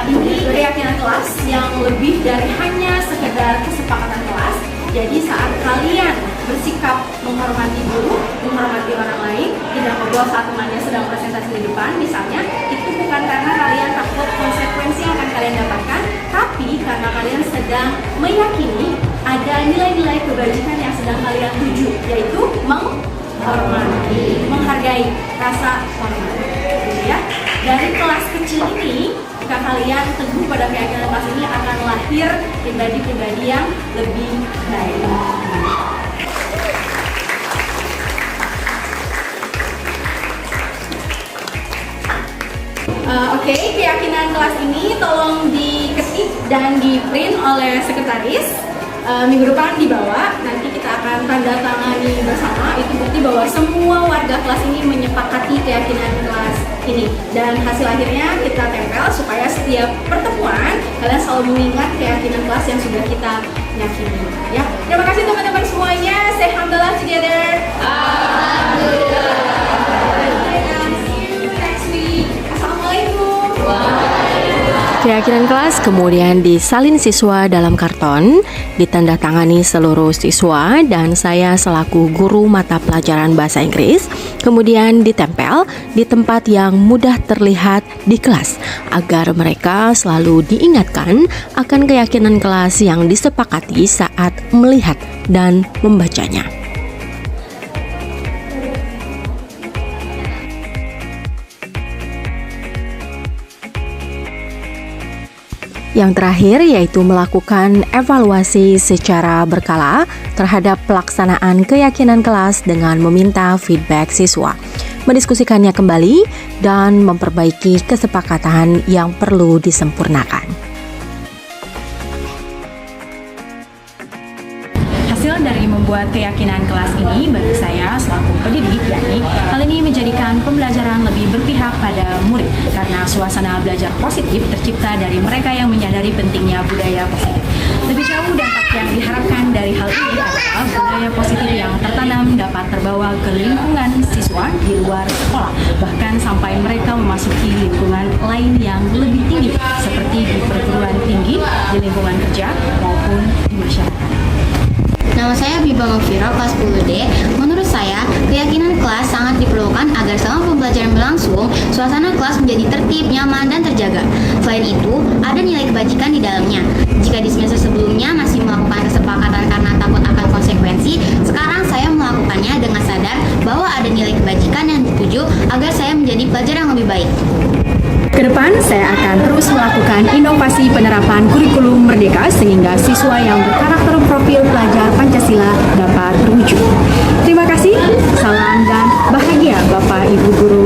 Ini keyakinan kelas yang lebih dari hanya sekedar kesepakatan kelas. Jadi saat kalian bersikap menghormati guru, menghormati orang lain, tidak ngobrol saat temannya sedang presentasi di depan misalnya, itu bukan karena kalian takut konsekuensi yang akan kalian dapatkan, tapi karena kalian sedang meyakini ada nilai-nilai kebajikan yang sedang kalian tuju, yaitu menghormati, menghargai, rasa hormat. Ya, dari kelas kecil ini, jika kalian teguh pada keyakinan kelas ini, akan lahir pribadi-pribadi yang lebih baik. Oke, keyakinan kelas ini tolong diketik dan di-print oleh sekretaris. Minggu depan dibawa, nanti kita akan tanda tangani bersama. Itu bukti bahwa semua warga kelas ini menyepakati keyakinan kelas ini. Dan hasil akhirnya kita tempel supaya setiap pertemuan kalian selalu mengingat keyakinan kelas yang sudah kita yakini. Ya, terima kasih teman-teman semuanya. Say alhamdulillah together. Alhamdulillah. See you next week. Assalamualaikum. Keyakinan kelas kemudian disalin siswa dalam karton, ditandatangani seluruh siswa dan saya selaku guru mata pelajaran bahasa Inggris, kemudian ditempel di tempat yang mudah terlihat di kelas agar mereka selalu diingatkan akan keyakinan kelas yang disepakati saat melihat dan membacanya. Yang terakhir yaitu melakukan evaluasi secara berkala terhadap pelaksanaan keyakinan kelas dengan meminta feedback siswa, mendiskusikannya kembali, dan memperbaiki kesepakatan yang perlu disempurnakan. Hasil dari membuat keyakinan kelas ini bagi saya selaku pendidik, yakni hal ini menjadikan pembelajaran lebih berpihak pada murid karena suasana belajar positif tercipta dari mereka yang menyadari pentingnya budaya positif. Lebih jauh, dampak yang diharapkan dari hal ini adalah budaya positif yang tertanam dapat terbawa ke lingkungan siswa di luar sekolah, bahkan sampai mereka memasuki lingkungan lain yang lebih tinggi seperti di perguruan tinggi, di lingkungan kerja, maupun di masyarakat. Nama saya Biba Mafira, kelas 10D. Menurut saya, keyakinan kelas sangat diperlukan agar selama pembelajaran berlangsung, suasana kelas menjadi tertib, nyaman, dan terjaga. Selain itu, ada nilai kebajikan di dalamnya. Jika di semester sebelumnya masih melakukan kesepakatan karena takut akan konsekuensi, sekarang saya melakukannya dengan sadar bahwa ada nilai kebajikan yang dituju agar saya menjadi pelajar yang lebih baik. Kedepan, saya akan terus melakukan inovasi penerapan kurikulum merdeka sehingga siswa yang berkarakter profil pelajar Pancasila dapat terwujud. Terima kasih, salam dan bahagia Bapak Ibu Guru